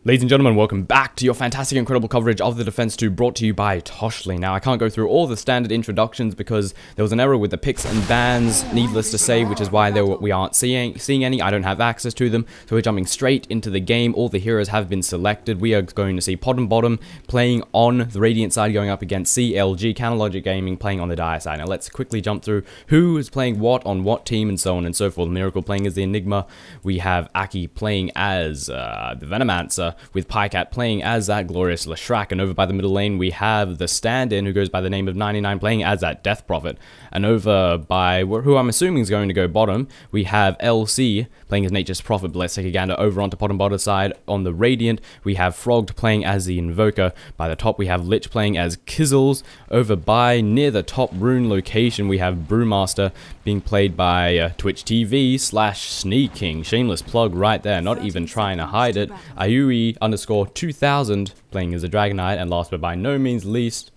Ladies and gentlemen, welcome back to your fantastic, incredible coverage of the Defense 2 brought to you by Toshley. Now, I can't go through all the standard introductions because there was an error with the picks and bans, needless to say, which is why we aren't seeing any. I don't have access to them, so we're jumping straight into the game. All the heroes have been selected. We are going to see POTM playing on the Radiant side, going up against CLG, Logic Gaming playing on the Dire side. Now, let's quickly jump through who is playing what on what team and so on and so forth. Miracle playing as the Enigma. We have Aki playing as the Venomancer, with Pycat playing as that glorious Leshrac, and over by the middle lane we have the stand-in who goes by the name of 99 playing as that Death Prophet, and over by who I'm assuming is going to go bottom, we have LC playing as Nature's Prophet. But let's take a gander over onto POTM side. On the Radiant we have Frogged playing as the Invoker. By the top we have Lich playing as Kizzles. Over by near the top rune location we have Brewmaster being played by Twitch TV / Sneaking. Shameless plug right there, not even trying to hide it. Ayui_2000 playing as a Dragon Knight, and last but by no means least,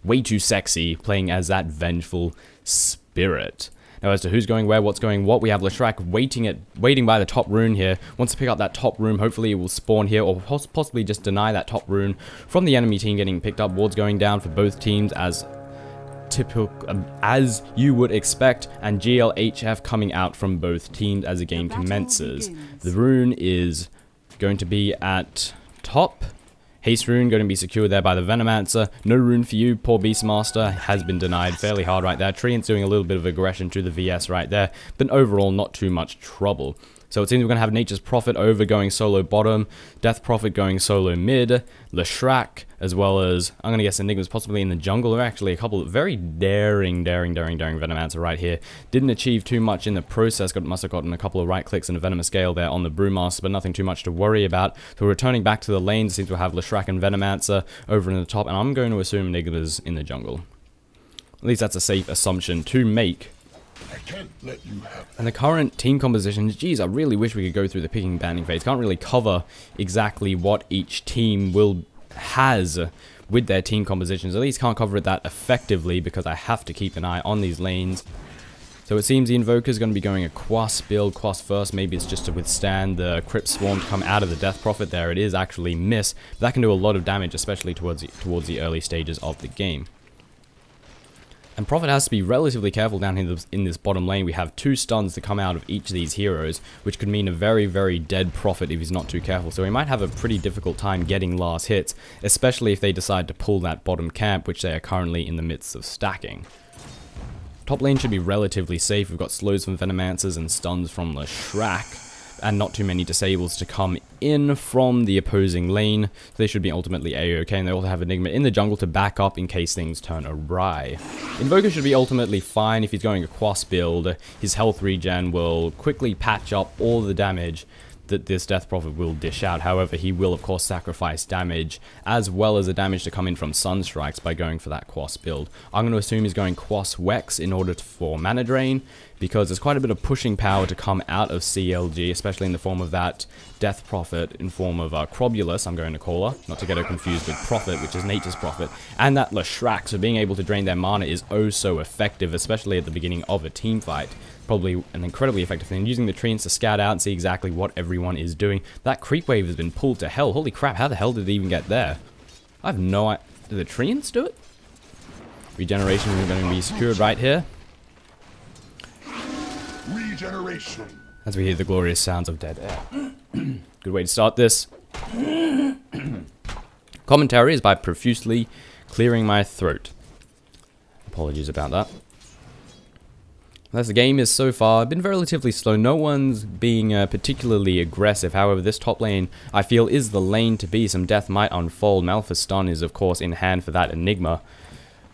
Way Too Sexy playing as that Vengeful Spirit. Now, as to who's going where, what's going what, we have Leshrac waiting by the top rune here. Wants to pick up that top rune. Hopefully it will spawn here, or possibly just deny that top rune from the enemy team getting picked up. Wards going down for both teams as typical, as you would expect, and GLHF coming out from both teams as the game commences. The rune is going to be at top. Haste rune going to be secured there by the Venomancer. No rune for you, poor Beastmaster, has been denied fairly hard right there. Treant's doing a little bit of aggression to the VS right there, but overall not too much trouble. So it seems we're going to have Nature's Prophet over going solo bottom, Death Prophet going solo mid, Leshrac, as well as, I'm going to guess Enigma's possibly in the jungle. There are actually a couple of very daring Venomancer right here. Didn't achieve too much in the process, must have gotten a couple of right clicks and a Venomous Scale there on the Brewmaster, but nothing too much to worry about. So returning back to the lane, seems we'll have Leshrac and Venomancer over in the top, and I'm going to assume Enigma's in the jungle. At least that's a safe assumption to make. I can't let you have. And the current team compositions, geez, I really wish we could go through the picking banning phase. Can't really cover exactly what each team has with their team compositions. At least can't cover it that effectively because I have to keep an eye on these lanes. So it seems the Invoker is going to be going a Quas build, Quas first. Maybe it's just to withstand the Crypt Swarm to come out of the Death Prophet. There it is, actually miss. But that can do a lot of damage, especially towards the early stages of the game. And Prophet has to be relatively careful down in this bottom lane. We have 2 stuns to come out of each of these heroes, which could mean a very, very dead Prophet if he's not too careful. So he might have a pretty difficult time getting last hits, especially if they decide to pull that bottom camp, which they are currently in the midst of stacking. Top lane should be relatively safe. We've got slows from Venomancers and stuns from Leshrac, and not too many disables to come in from the opposing lane. So they should be ultimately A-OK, and they also have Enigma in the jungle to back up in case things turn awry. Invoker should be ultimately fine if he's going a Quas build. His health regen will quickly patch up all the damage that this Death Prophet will dish out. However, he will of course sacrifice damage as well as the damage to come in from Sunstrikes by going for that Quas build. I'm going to assume he's going Quas Wex in order for mana drain, because there's quite a bit of pushing power to come out of CLG, especially in the form of that Death Prophet in form of Crobulus, I'm going to call her, not to get her confused with Prophet, which is Nature's Prophet, and that Leshrac, so being able to drain their mana is oh so effective, especially at the beginning of a team fight. Probably an incredibly effective thing. Using the treants to scout out and see exactly what everyone is doing. That creep wave has been pulled to hell. Holy crap, how the hell did it even get there? I have no idea. Did the treants do it? Regeneration is going to be secured right here. Regeneration. As we hear the glorious sounds of dead air. Good way to start this. Commentary is by profusely clearing my throat. Apologies about that. As the game is so far been relatively slow, no one's being particularly aggressive. However, this top lane, I feel, is the lane to be. Some death might unfold. Malphite stun is, of course, in hand for that Enigma.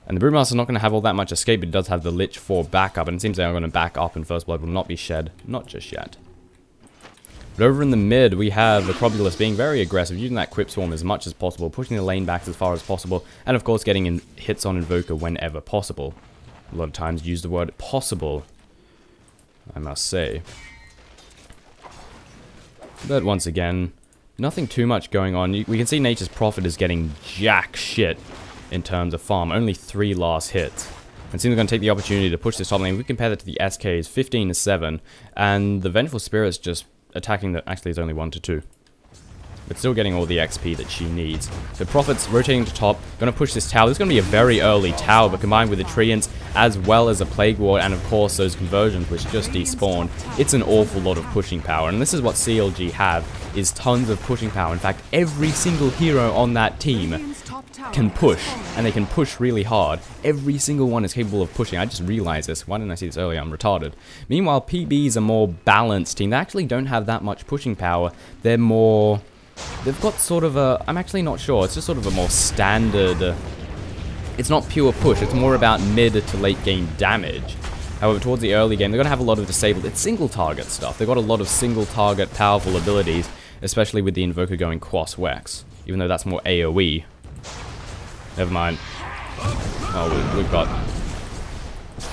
And the Brewmaster's not going to have all that much escape, but it does have the Lich for backup. And it seems they are going to back up, and First Blood will not be shed. Not just yet. But over in the mid, we have the Crobulus being very aggressive, using that Crypt Swarm as much as possible, pushing the lane back as far as possible, and of course getting in hits on Invoker whenever possible. A lot of times use the word possible, I must say. But once again, nothing too much going on. We can see Nature's Prophet is getting jack shit in terms of farm. Only 3 last hits. And seems we're going to take the opportunity to push this top lane. We compare that to the SK's 15-7, and the Vengeful Spirit's just attacking the... Actually, it's only 1-2. but still getting all the XP that she needs. So Prophet's rotating to top, going to push this tower. This is going to be a very early tower, but combined with the Treants, as well as a Plague Ward, and of course those conversions which just despawned, it's an awful lot of pushing power. And this is what CLG have, is tons of pushing power. In fact, every single hero on that team can push, and they can push really hard. Every single one is capable of pushing. I just realized this. Why didn't I see this earlier? I'm retarded. Meanwhile, PB's a more balanced team. They actually don't have that much pushing power. They're more... They've got sort of a... I'm actually not sure. It's just sort of a more standard... It's not pure push. It's more about mid to late game damage. However, towards the early game, they're going to have a lot of disabled... It's single target stuff. They've got a lot of single target powerful abilities, especially with the Invoker going Quas-Wex. Even though that's more AoE. Never mind. Oh, we've got...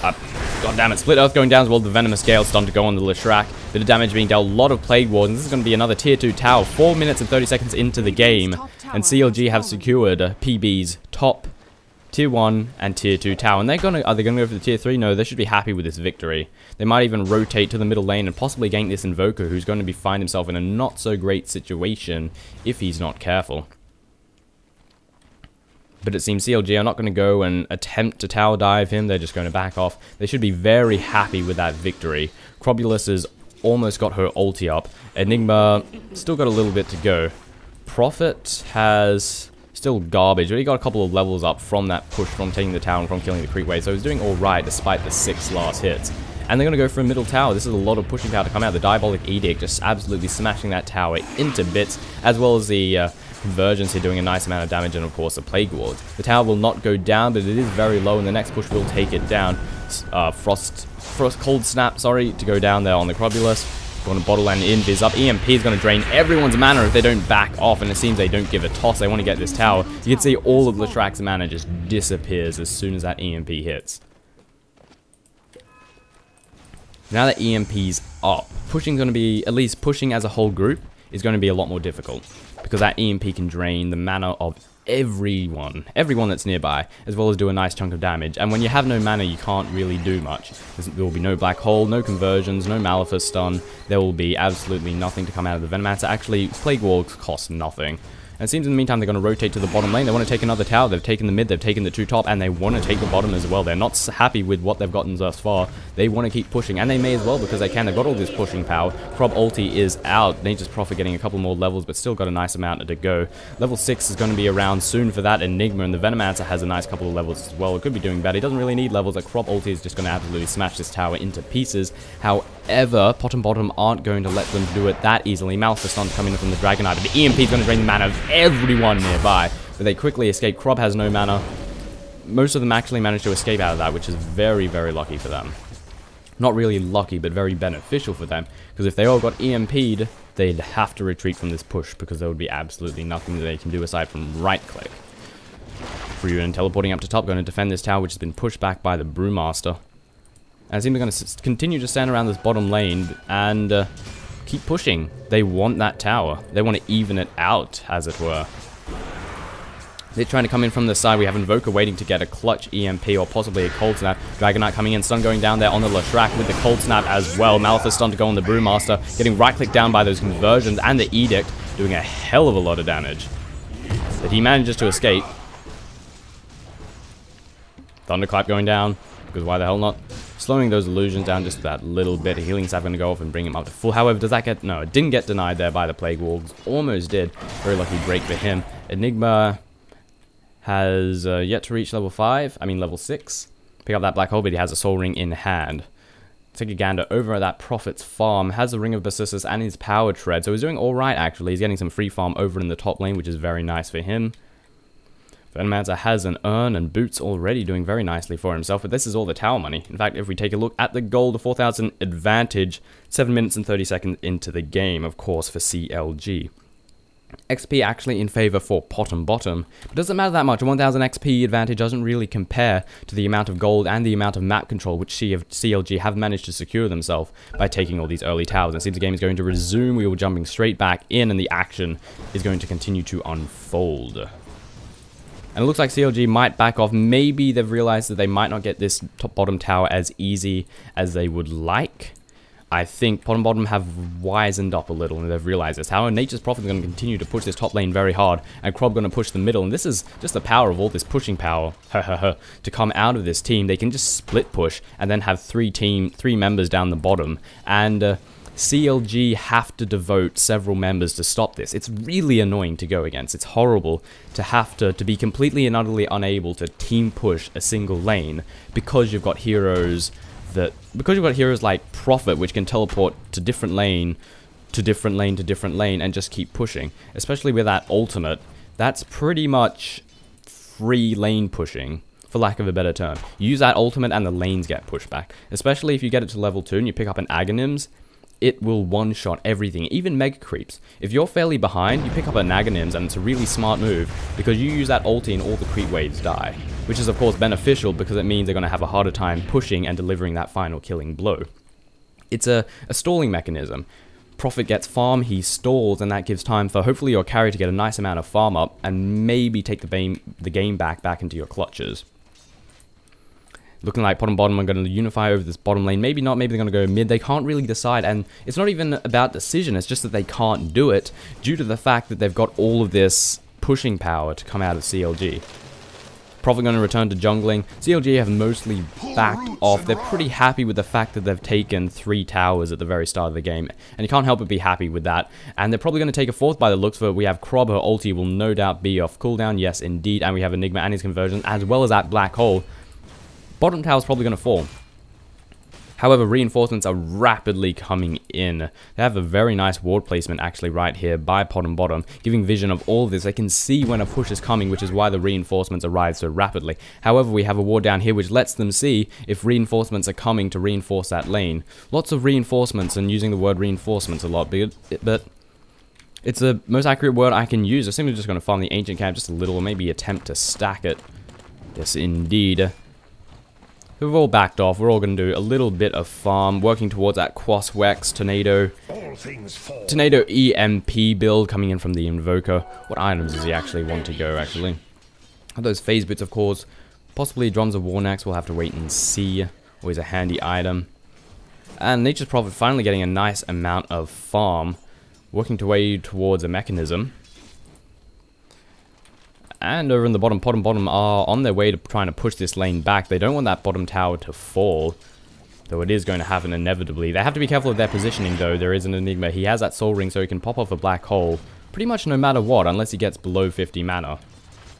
God damn it, Split Earth going down as well. The Venomous Gale stun to go on the Leshrac. Bit of damage being dealt. A lot of Plague Wars. And this is going to be another tier 2 tower. 4 minutes and 30 seconds into the game. And CLG have secured PB's top tier 1 and tier 2 tower. And are they going to go for the tier 3? No, they should be happy with this victory. They might even rotate to the middle lane and possibly gank this Invoker, who's going to find himself in a not so great situation if he's not careful. But it seems CLG are not going to go and attempt to tower dive him. They're just going to back off. They should be very happy with that victory. Crobulus has almost got her ulti up. Enigma still got a little bit to go. Prophet has still garbage, but he got a couple of levels up from that push, from taking the tower and from killing the creep wave. So he's doing alright despite the 6 last hits. And they're going to go for a middle tower. This is a lot of pushing power to come out. The Diabolic Edict just absolutely smashing that tower into bits, as well as the... Convergence here doing a nice amount of damage, and of course a Plague Ward. The tower will not go down, but it is very low, and the next push will take it down. Cold Snap, sorry, to go down there on the Crobulus. Going to bottle and invis up. EMP is going to drain everyone's mana if they don't back off, and it seems they don't give a toss. They want to get this tower. You can see all of Leshrac's mana just disappears as soon as that EMP hits. Now that EMP's up, pushing's going to be, at least pushing as a whole group, is going to be a lot more difficult. Because that EMP can drain the mana of everyone that's nearby, as well as do a nice chunk of damage. And when you have no mana, you can't really do much. There will be no Black Hole, no conversions, no Malefice stun. There will be absolutely nothing to come out of the Venomancer. Actually, Plague Wars cost nothing. And it seems in the meantime they're going to rotate to the bottom lane. They want to take another tower. They've taken the mid, they've taken the 2 top, and they want to take the bottom as well. They're not happy with what they've gotten thus far. They want to keep pushing, and they may as well because they can. They've got all this pushing power. Crob ulti is out. Nature's Prophet getting a couple more levels, but still got a nice amount to go. Level 6 is going to be around soon for that Enigma, and the Venomancer has a nice couple of levels as well. It could be doing better. He doesn't really need levels. Like Crob ulti is just going to absolutely smash this tower into pieces. However, POTM aren't going to let them do it that easily. Malefice stun coming in from the Dragonite, but the EMP is going to drain the mana of everyone nearby, but they quickly escape. Crob has no mana. Most of them actually managed to escape out of that, which is very, very lucky for them. Not really lucky, but very beneficial for them, because if they all got EMP'd, they'd have to retreat from this push, because there would be absolutely nothing that they can do aside from right-click. Freeman teleporting up to top, going to defend this tower, which has been pushed back by the Brewmaster. And it seems they're going to continue to stand around this bottom lane, and keep pushing. They want that tower. They want to even it out, as it were. They're trying to come in from the side. We have Invoker waiting to get a clutch EMP or possibly a Cold Snap. Dragonite coming in, stun going down there on the Leshrac with the Cold Snap as well. Malefice stun to go on the Brewmaster, getting right-clicked down by those conversions, and the Edict doing a hell of a lot of damage. But he manages to escape. Thunderclap going down, because why the hell not? Slowing those illusions down just that little bit. A healing staff going to go off and bring him up to full. However, does that get... No, it didn't get denied there by the Plague Wolves. Almost did. Very lucky break for him. Enigma has yet to reach level 6. Pick up that Black Hole, but he has a Soul Ring in hand. Take a gander over at that Prophet's farm. Has the Ring of Basiliscus and his Power Tread. So he's doing alright, actually. He's getting some free farm over in the top lane, which is very nice for him. Venomancer has an urn, and Boots already doing very nicely for himself, but this is all the tower money. In fact, if we take a look at the gold, the 4,000 advantage, 7 minutes and 30 seconds into the game, of course, for CLG. XP actually in favor for POTM. It doesn't matter that much. A 1000 XP advantage doesn't really compare to the amount of gold and the amount of map control which CLG have managed to secure themselves by taking all these early towers. And since the game is going to resume, we will be jumping straight back in, and the action is going to continue to unfold. And it looks like CLG might back off. Maybe they've realized that they might not get this top-bottom tower as easy as they would like. I think bottom have wisened up a little and they've realized this. However, Nature's Prophet is going to continue to push this top lane very hard, and Krob going to push the middle, and this is just the power of all this pushing power to come out of this team. They can just split push and then have three members down the bottom, and CLG have to devote several members to stop this. It's really annoying to go against. It's horrible to have to be completely and utterly unable to team push a single lane because you've got heroes like Prophet, which can teleport to different lane to different lane to different lane and just keep pushing. Especially with that ultimate, that's pretty much free lane pushing, for lack of a better term. You use that ultimate and the lanes get pushed back. Especially if you get it to level 2 and you pick up an Aghanims, it will one-shot everything, even Mega Creeps. If you're fairly behind, you pick up an Aghanims, and it's a really smart move, because you use that ulti and all the creep waves die. Which is of course beneficial, because it means they're going to have a harder time pushing and delivering that final killing blow. It's a stalling mechanism. Prophet gets farm, he stalls, and that gives time for hopefully your carry to get a nice amount of farm up, and maybe take the game back into your clutches. Looking like bottom are going to unify over this bottom lane. Maybe not, maybe they're going to go mid. They can't really decide, and it's not even about decision. It's just that they can't do it due to the fact that they've got all of this pushing power to come out of CLG. Prophet going to return to jungling. CLG have mostly backed off. They're pretty happy with the fact that they've taken 3 towers at the very start of the game, and you can't help but be happy with that. And they're probably going to take a 4th by the looks of it. We have Krob, her ulti will no doubt be off cooldown. Yes, indeed. And we have Enigma and his conversion, as well as that black hole. Bottom tower is probably going to fall. However, reinforcements are rapidly coming in. They have a very nice ward placement actually right here by bottom, giving vision of all of this. They can see when a push is coming, which is why the reinforcements arrive so rapidly. However, we have a ward down here which lets them see if reinforcements are coming to reinforce that lane. Lots of reinforcements, and using the word reinforcements a lot, but it's the most accurate word I can use. I'm simply just going to farm the ancient camp just a little, or maybe attempt to stack it. Yes, indeed. We've all backed off. We're all going to do a little bit of farm, working towards that Quas Wex Tornado EMP build coming in from the Invoker. What items does he actually want to go, actually? Those phase boots, of course. Possibly Drums of War next. We'll have to wait and see. Always a handy item. And Nature's Prophet finally getting a nice amount of farm, working way towards a mechanism. And over in the bottom are on their way to trying to push this lane back. They don't want that bottom tower to fall, though it is going to happen inevitably. They have to be careful of their positioning, though. There is an Enigma. He has that soul ring, so he can pop off a black hole pretty much no matter what, unless he gets below 50 mana.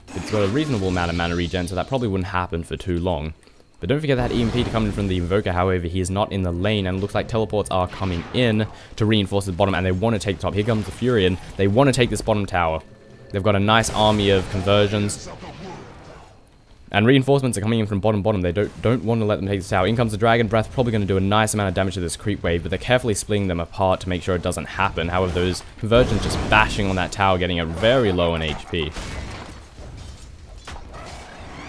It's got a reasonable amount of mana regen, so that probably wouldn't happen for too long. But don't forget that EMP to come in from the Invoker. However, he is not in the lane, and it looks like teleports are coming in to reinforce the bottom, and they want to take the top. Here comes the Furion. They want to take this bottom tower. They've got a nice army of conversions. And reinforcements are coming in from bottom. They don't want to let them take this tower. In comes the Dragon Breath, probably going to do a nice amount of damage to this creep wave, but they're carefully splitting them apart to make sure it doesn't happen. However, those conversions just bashing on that tower, getting it very low on HP.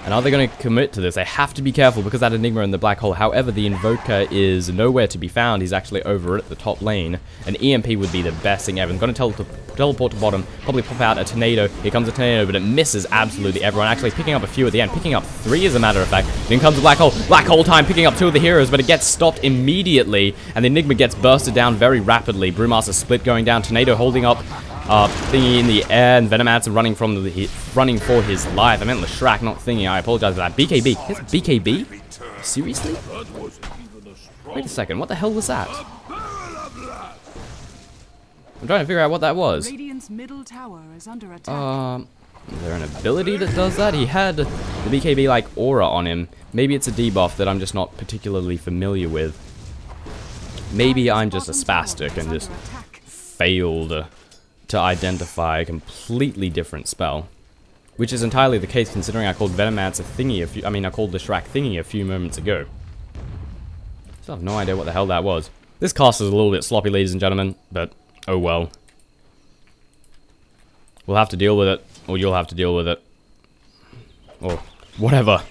And are they going to commit to this? They have to be careful because that Enigma in the black hole. However, the Invoker is nowhere to be found. He's actually over at the top lane. An EMP would be the best thing ever. I'm going to teleport to bottom, probably pop out a Tornado. Here comes a Tornado, but it misses absolutely everyone. Actually picking up a few at the end, picking up 3 as a matter of fact. Then comes the black hole. Black hole time, picking up 2 of the heroes, but it gets stopped immediately. And the Enigma gets bursted down very rapidly. Brewmaster split going down. Tornado holding up Thingy in the air, and Venomancer running for his life. I meant Leshrac, not Thingy. I apologize for that. BKB. Here's BKB? Seriously? Wait a second. What the hell was that? I'm trying to figure out what that was. Radiant's middle tower is under attack. Is there an ability that does that? He had the BKB like aura on him. Maybe it's a debuff that I'm just not particularly familiar with. Maybe I'm just a spastic and just failed to identify a completely different spell, which is entirely the case considering I called Venomancer Thingy I called Leshrac Thingy a few moments ago. Still have no idea what the hell that was. This cast is a little bit sloppy, ladies and gentlemen, but oh well. We'll have to deal with it, or you'll have to deal with it, or whatever.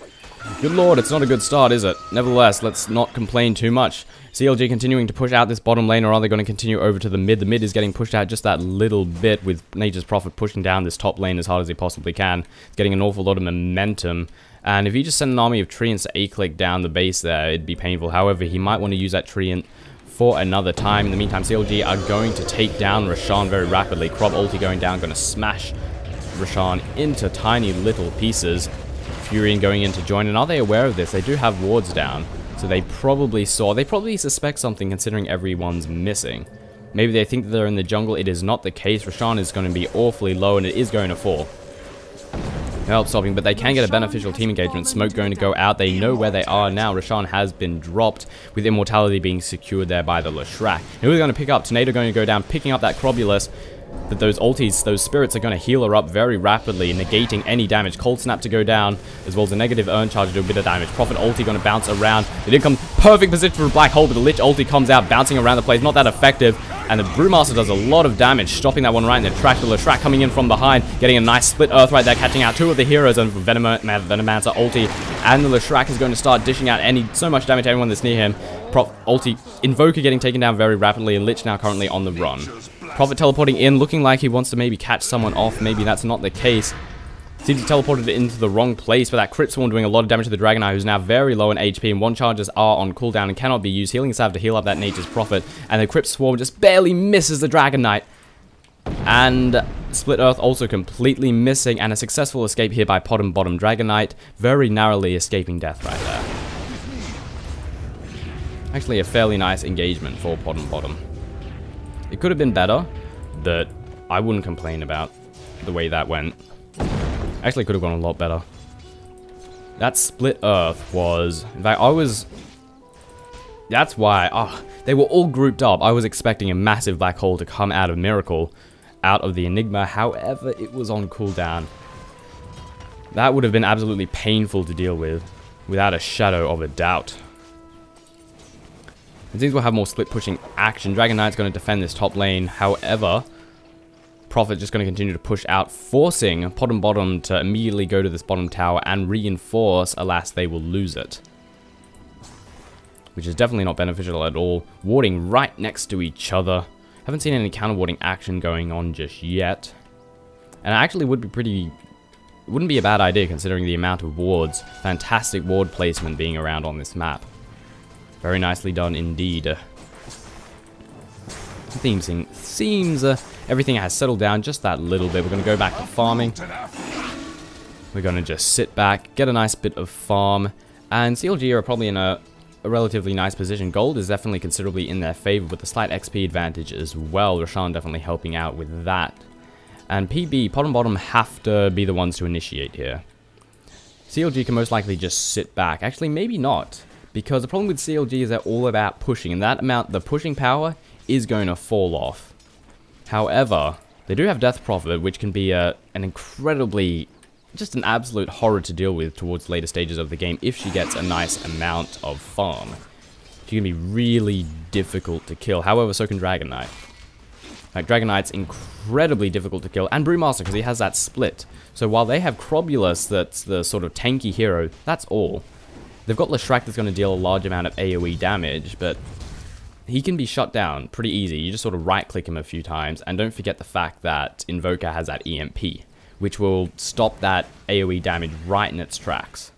Good lord, it's not a good start, is it? Nevertheless, let's not complain too much. CLG continuing to push out this bottom lane, or are they going to continue over to the mid? The mid is getting pushed out just that little bit, with Nature's Prophet pushing down this top lane as hard as he possibly can. It's getting an awful lot of momentum. And if you just send an army of Treants to A-click down the base there, it'd be painful. However, he might want to use that Treant for another time. In the meantime, CLG are going to take down Roshan very rapidly. Krob ulti going down, going to smash Roshan into tiny little pieces. Furion going in to join, and are they aware of this? They do have wards down, so they probably suspect something considering everyone's missing. Maybe they think that they're in the jungle. It is not the case. Roshan is going to be awfully low, and it is going to fall. No help stopping, but they can get a beneficial team engagement. Smoke going to go out. They know where they are now. Roshan has been dropped, with immortality being secured there by the Leshrac. Who are going to pick up? Tornado going to go down, picking up that Crobulus. But those ultis, those spirits are going to heal her up very rapidly, negating any damage. Cold Snap to go down, as well as a negative Urn Charge to do a bit of damage. Prophet ulti going to bounce around. They did come perfect position for a black hole, but the Lich ulti comes out, bouncing around the place. Not that effective. And the Brewmaster does a lot of damage, stopping that one right in the track. The Leshrac coming in from behind, getting a nice split earth right there, catching out two of the heroes. And Venomancer ulti, and the Leshrac is going to start dishing out so much damage to anyone that's near him. Ulti, Invoker getting taken down very rapidly, and Lich now currently on the run. Prophet teleporting in, looking like he wants to maybe catch someone off. Maybe that's not the case. Seems he teleported it into the wrong place, but that crit swarm doing a lot of damage to the Dragonite, who's now very low in HP, and one charges are on cooldown and cannot be used. Healing Salve to heal up that Nature's Prophet, and the crit swarm just barely misses the Dragonite. And Split Earth also completely missing, and a successful escape here by POTM bottom Dragonite, very narrowly escaping death right there. Actually a fairly nice engagement for POTM bottom. It could have been better, but I wouldn't complain about the way that went. Actually, could have gone a lot better. That Split Earth was... In fact, that's why... they were all grouped up. I was expecting a massive black hole to come out of Miracle, out of the Enigma. However, it was on cooldown. That would have been absolutely painful to deal with, without a shadow of a doubt. It seems we'll have more split pushing action. Dragon Knight's going to defend this top lane. However, Prophet just going to continue to push out, forcing POTM bottom to immediately go to this bottom tower and reinforce. Alas, they will lose it, which is definitely not beneficial at all. Warding right next to each other. Haven't seen any counter warding action going on just yet. And it actually would be wouldn't be a bad idea considering the amount of wards. Fantastic ward placement being around on this map. Very nicely done indeed. The theme seems everything has settled down just that little bit. We're going to go back to farming. We're going to just sit back, get a nice bit of farm. And CLG are probably in a relatively nice position. Gold is definitely considerably in their favor with a slight XP advantage as well. Roshan definitely helping out with that. And PB, POTM bottom have to be the ones to initiate here. CLG can most likely just sit back. Actually, maybe not. Because the problem with CLG is they're all about pushing, and that amount, the pushing power, is going to fall off. However, they do have Death Prophet, which can be an incredibly, just an absolute horror to deal with towards later stages of the game if she gets a nice amount of farm. She can be really difficult to kill. However, so can Dragon Knight. Like, Dragon Knight's incredibly difficult to kill, and Brewmaster, because he has that split. So while they have Crobulus, that's the sort of tanky hero, that's all. They've got Leshrac that's going to deal a large amount of AoE damage, but he can be shut down pretty easy. You just sort of right-click him a few times, and don't forget the fact that Invoker has that EMP, which will stop that AoE damage right in its tracks.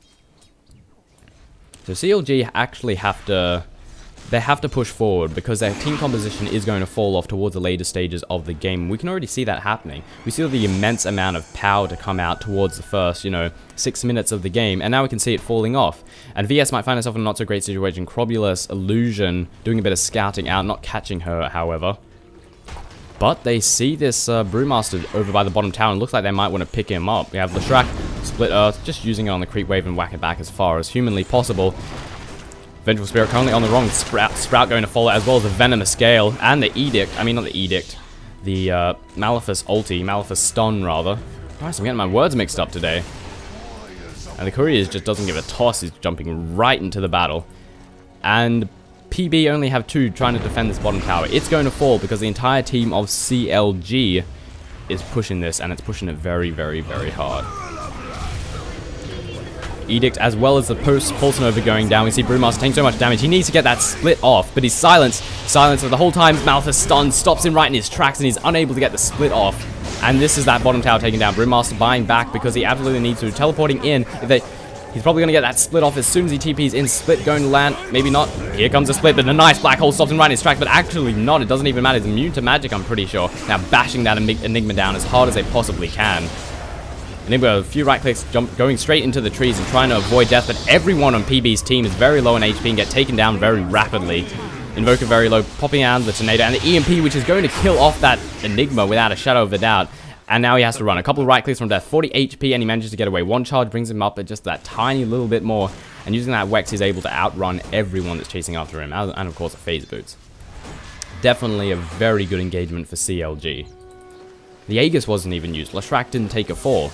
So CLG actually have to push forward because their team composition is going to fall off towards the later stages of the game. We can already see that happening. We see the immense amount of power to come out towards the first, 6 minutes of the game, and now we can see it falling off. And VS might find herself in a not so great situation. Crobulus, Illusion, doing a bit of scouting out, not catching her, however. But they see this Brewmaster over by the bottom tower, and looks like they might want to pick him up. We have Leshrac, Split Earth, just using it on the creep wave and whack it back as far as humanly possible. Vengeful Spirit currently on the wrong. Sprout going to follow, as well as the Venomous Gale and the Edict. I mean, not the Edict. The Malefice ulti. Malefice stun, rather. Christ, I'm getting my words mixed up today. And the Courier just doesn't give a toss. He's jumping right into the battle. And PB only have 2 trying to defend this bottom tower. It's going to fall because the entire team of CLG is pushing this, and it's pushing it very, very, very hard. Edict, as well as the Pulse Nova going down. We see Brewmaster taking so much damage. He needs to get that split off, but he's silenced. Silenced for the whole time. Malefice stunned, stops him right in his tracks, and he's unable to get the split off. And this is that bottom tower taken down. Brewmaster buying back because he absolutely needs to. Teleporting in. If they He's probably going to get that split off as soon as he TPs in. Split going to land. Maybe not. Here comes a split, but a nice black hole stops him right in his track. But actually not. It doesn't even matter. He's immune to magic, I'm pretty sure. Now bashing that Enigma down as hard as they possibly can. Enigma, a few right clicks, going straight into the trees and trying to avoid death. But everyone on PB's team is very low on HP and get taken down very rapidly. Invoker very low, popping out the tornado. And the EMP, which is going to kill off that Enigma without a shadow of a doubt. And now he has to run. A couple of right clicks from death, 40 HP, and he manages to get away. One charge brings him up at just that tiny little bit more. And using that Wex, he's able to outrun everyone that's chasing after him. And of course, a phase boots. Definitely a very good engagement for CLG. The Aegis wasn't even used. Leshrac didn't take a fall.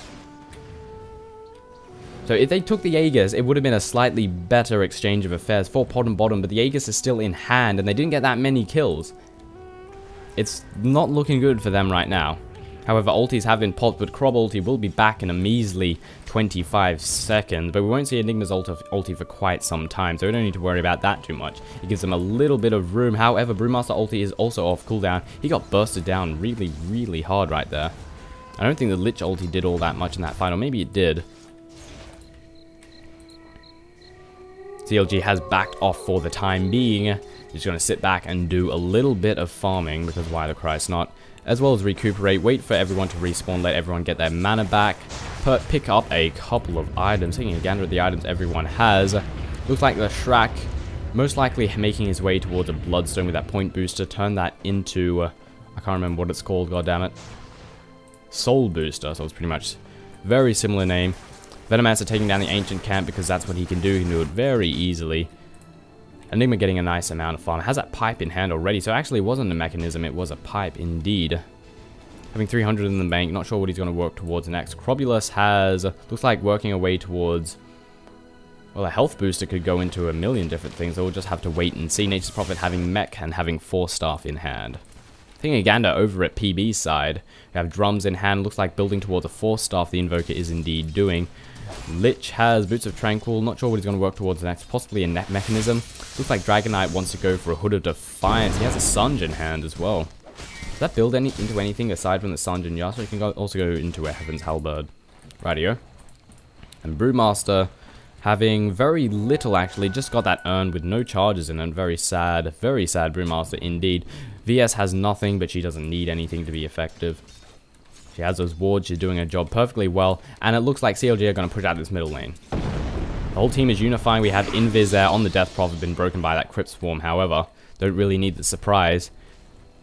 So if they took the Aegis, it would have been a slightly better exchange of affairs for POTM bottom. But the Aegis is still in hand, and they didn't get that many kills. It's not looking good for them right now. However, ultis have been popped, but Krob ulti will be back in a measly 25 seconds. But we won't see Enigma's ulti for quite some time, so we don't need to worry about that too much. It gives them a little bit of room. However, Brewmaster ulti is also off cooldown. He got bursted down really, really hard right there. I don't think the Lich ulti did all that much in that fight, or maybe it did. CLG has backed off for the time being. He's going to sit back and do a little bit of farming, because why the Christ not? As well as recuperate, wait for everyone to respawn, let everyone get their mana back, pick up a couple of items, taking a gander at the items everyone has. Looks like the Shrek most likely making his way towards a Bloodstone with that point booster, turn that into, I can't remember what it's called, goddammit, Soul Booster, so it's pretty much very similar name. Venomancer taking down the Ancient Camp because that's what he can do it very easily. Enigma getting a nice amount of farm. Has that pipe in hand already, so actually it wasn't a mechanism, it was a pipe indeed. Having 300 in the bank, not sure what he's going to work towards next. Crobulus has, looks like working away towards, well, a health booster could go into a million different things, so we'll just have to wait and see. Nature's Prophet having mech and having 4 staff in hand. Taking a gander over at PB's side, we have drums in hand, looks like building towards a 4 staff the Invoker is indeed doing. Lich has Boots of Tranquil, not sure what he's going to work towards next, possibly a net mechanism. Looks like Dragonite wants to go for a Hood of Defiance. He has a Sunge in hand as well. Does that build into anything aside from the Sunge and Yasuo? You can also go into a Heaven's Halberd. Rightio. And Brewmaster having very little actually, just got that urn with no charges in it. Very sad Brewmaster indeed. VS has nothing, but she doesn't need anything to be effective. She has those wards, she's doing her job perfectly well, and it looks like CLG are going to push out this middle lane. The whole team is unifying. We have Invis there on the Death Prophet, been broken by that Crypt Swarm, however. Don't really need the surprise.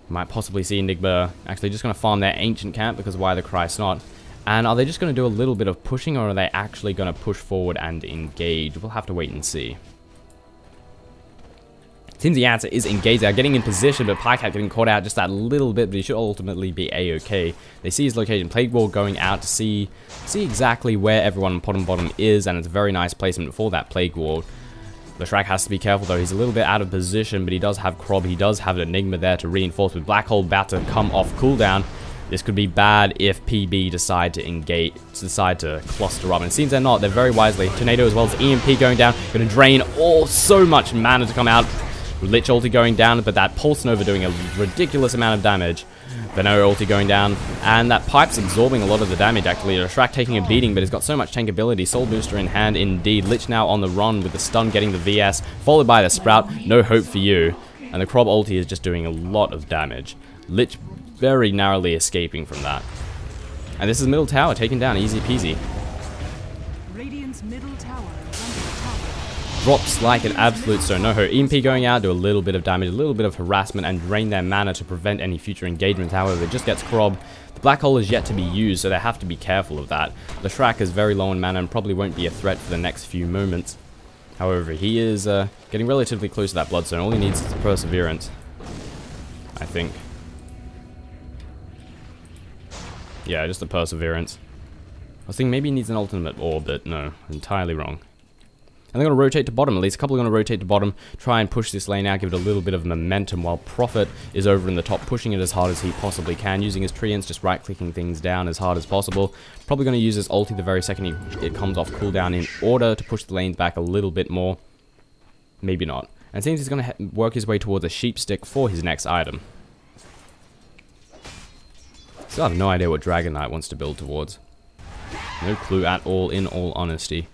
Might possibly see Enigma actually just going to farm their Ancient Camp, because why the Christ not? And are they just going to do a little bit of pushing, or are they actually going to push forward and engage? We'll have to wait and see. Seems the answer is engage. They're getting in position, but Pycat getting caught out just that little bit, but he should ultimately be a-okay. They see his location. Plague Wall going out to see exactly where everyone on POTM bottom is, and it's a very nice placement for that Plague Wall. The Shrek has to be careful though. He's a little bit out of position, but he does have Krob. He does have an Enigma there to reinforce, with Black Hole about to come off cooldown. This could be bad if PB decide to cluster up. And it seems they're not. They're very wisely. Tornado as well as EMP going down. Going to drain so much mana to come out. Lich ulti going down, but that Pulse Nova doing a ridiculous amount of damage. Venero ulti going down, and that Pipe's absorbing a lot of the damage actually. Shrek taking a beating, but he's got so much tank ability. Soul Booster in hand indeed. Lich now on the run with the stun getting the VS, followed by the Sprout. No hope for you. And the Krob ulti is just doing a lot of damage. Lich very narrowly escaping from that. And this is middle tower taken down, easy peasy. Radiant's middle tower is under attack. Drops like an absolute stone. No hope. EMP going out, do a little bit of damage, a little bit of harassment, and drain their mana to prevent any future engagements. However, it just gets Krob. The Black Hole is yet to be used, so they have to be careful of that. The Shrek is very low on mana and probably won't be a threat for the next few moments. However, he is getting relatively close to that Bloodstone. All he needs is Perseverance, I think. Yeah, just the Perseverance. I was thinking maybe he needs an ultimate orb, but no, entirely wrong. And they're going to rotate to bottom. At least a couple are going to rotate to bottom, try and push this lane out, give it a little bit of momentum, while Prophet is over in the top, pushing it as hard as he possibly can, using his treants, just right-clicking things down as hard as possible. Probably going to use his ulti the very second it comes off cooldown in order to push the lanes back a little bit more. Maybe not. And it seems he's going to work his way towards a sheep stick for his next item. Still have no idea what Dragon Knight wants to build towards. No clue at all, in all honesty.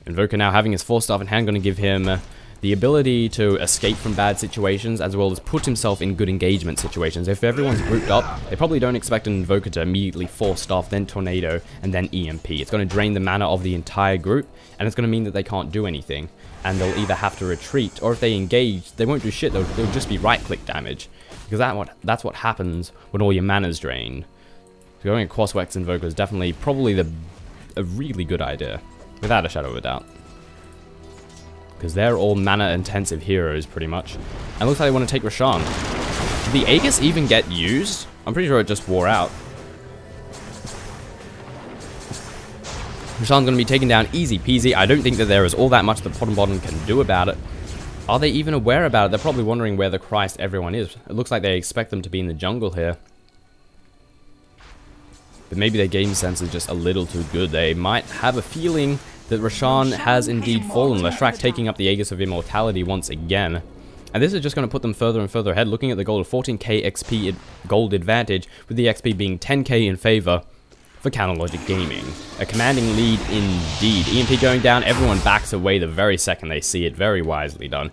Invoker now having his Force Staff in hand, going to give him the ability to escape from bad situations, as well as put himself in good engagement situations. If everyone's grouped up, they probably don't expect an Invoker to immediately Force Staff, then Tornado, and then EMP. It's going to drain the mana of the entire group, and it's going to mean that they can't do anything. And they'll either have to retreat, or if they engage, they won't do shit, they'll just be right-click damage. Because that's what happens when all your mana's drained. So going across Wex Invoker is definitely, probably a really good idea, without a shadow of a doubt. Because they're all mana-intensive heroes, pretty much. And it looks like they want to take Roshan. Did the Aegis even get used? I'm pretty sure it just wore out. Roshan's going to be taken down easy peasy. I don't think that there is all that much that POTM bottom can do about it. Are they even aware about it? They're probably wondering where the Christ everyone is. It looks like they expect them to be in the jungle here. But maybe their game sense is just a little too good. They might have a feeling that Roshan has indeed fallen. Leshrac taking up the Aegis of Immortality once again. And this is just going to put them further and further ahead, looking at the goal of 14k XP gold advantage, with the XP being 10k in favor for Canalogic Gaming. A commanding lead indeed. EMP going down, everyone backs away the very second they see it. Very wisely done.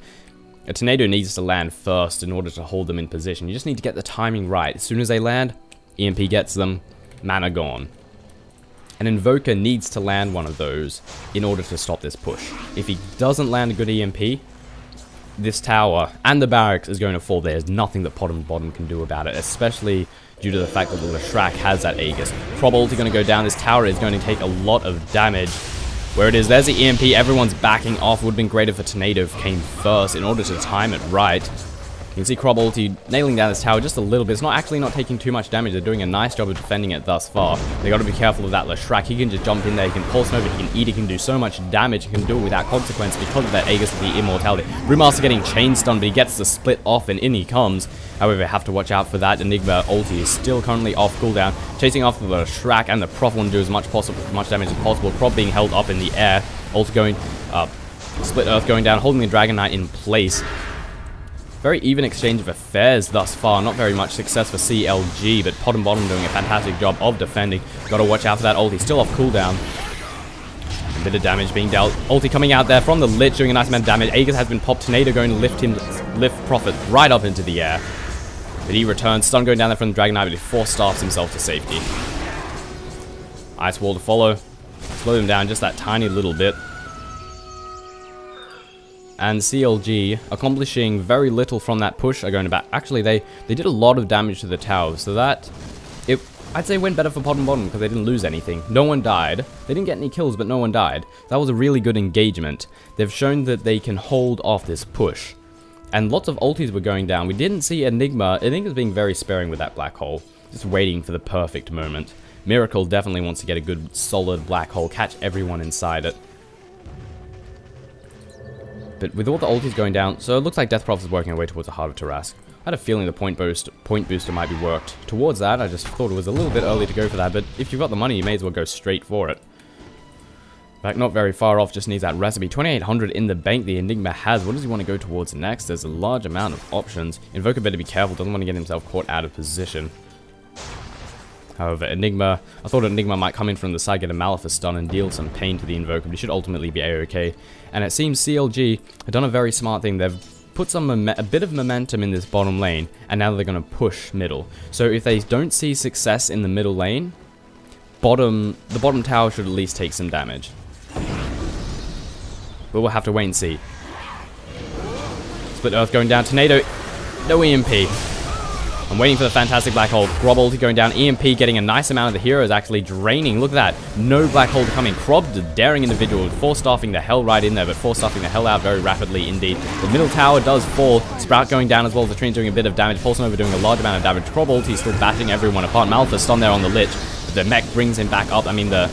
A Tornado needs to land first in order to hold them in position. You just need to get the timing right. As soon as they land, EMP gets them, mana gone. An Invoker needs to land one of those in order to stop this push. If he doesn't land a good EMP, this tower and the barracks is going to fall. There's nothing that POTM bottom can do about it, especially due to the fact that the Leshrac has that Aegis. Prob ulti going to go down. This tower is going to take a lot of damage. Where it is, there's the EMP. Everyone's backing off. Would have been greater for Tornado if it came first in order to time it right. You can see Prob ulti nailing down this tower just a little bit. It's actually not taking too much damage. They're doing a nice job of defending it thus far. They got to be careful of that Leshrac. He can just jump in there. He can pulse Nova. He can eat. He can do so much damage. He can do it without consequence because of that Aegis of the Immortality. Brewmaster getting chain stunned, but he gets to split off and in he comes. However, have to watch out for that. Enigma ulti is still currently off cooldown. Chasing off the Leshrac, and the Prof want to do as much damage as possible. Prob being held up in the air. Ulti going up. Split Earth going down, holding the Dragon Knight in place. Very even exchange of affairs thus far. Not very much success for CLG, but POTM bottom doing a fantastic job of defending. Got to watch out for that ulti. Still off cooldown. A bit of damage being dealt. Ulti coming out there from the Lich, doing a nice amount of damage. Aegis has been popped. Tornado going to lift Prophet right up into the air. But he returns. Stun going down there from the Dragon Knight, but he force staffs himself to safety. Ice Wall to follow. Slow them down just that tiny little bit. And CLG, accomplishing very little from that push, are going to back. Actually, they did a lot of damage to the tower, so that, I'd say went better for POTM bottom because they didn't lose anything. No one died. They didn't get any kills, but no one died. That was a really good engagement. They've shown that they can hold off this push. And lots of ultis were going down. We didn't see Enigma. Enigma's being very sparing with that black hole. Just waiting for the perfect moment. Miracle definitely wants to get a good, solid black hole, catch everyone inside it. But with all the ultis going down, so it looks like Death Prophet is working away towards the heart of Tarask. I had a feeling the point booster might be worked towards that. I just thought it was a little bit early to go for that, but if you've got the money, you may as well go straight for it. In fact, not very far off, just needs that recipe. 2,800 in the bank the Enigma has. What does he want to go towards next? There's a large amount of options. Invoker better be careful, doesn't want to get himself caught out of position. However, Enigma, I thought Enigma might come in from the side, get a Maleficent stun and deal some pain to the Invoker, but he should ultimately be a-okay. And it seems CLG have done a very smart thing. They've put a bit of momentum in this bottom lane, and now they're going to push middle. So if they don't see success in the middle lane, the bottom tower should at least take some damage. But we'll have to wait and see. Split Earth going down. Tornado, no EMP. I'm waiting for the fantastic black hole. Grob ulti going down. EMP getting a nice amount of the heroes actually draining. Look at that. No black hole to come in. Grob, the daring individual, force staffing the hell right in there, but force staffing the hell out very rapidly indeed. The middle tower does fall. Sprout going down as well as the Trine doing a bit of damage. Pulse Nova doing a large amount of damage. Grob ulti still bashing everyone apart. Maleficent stun there on the Lich, but the mech brings him back up. I mean, the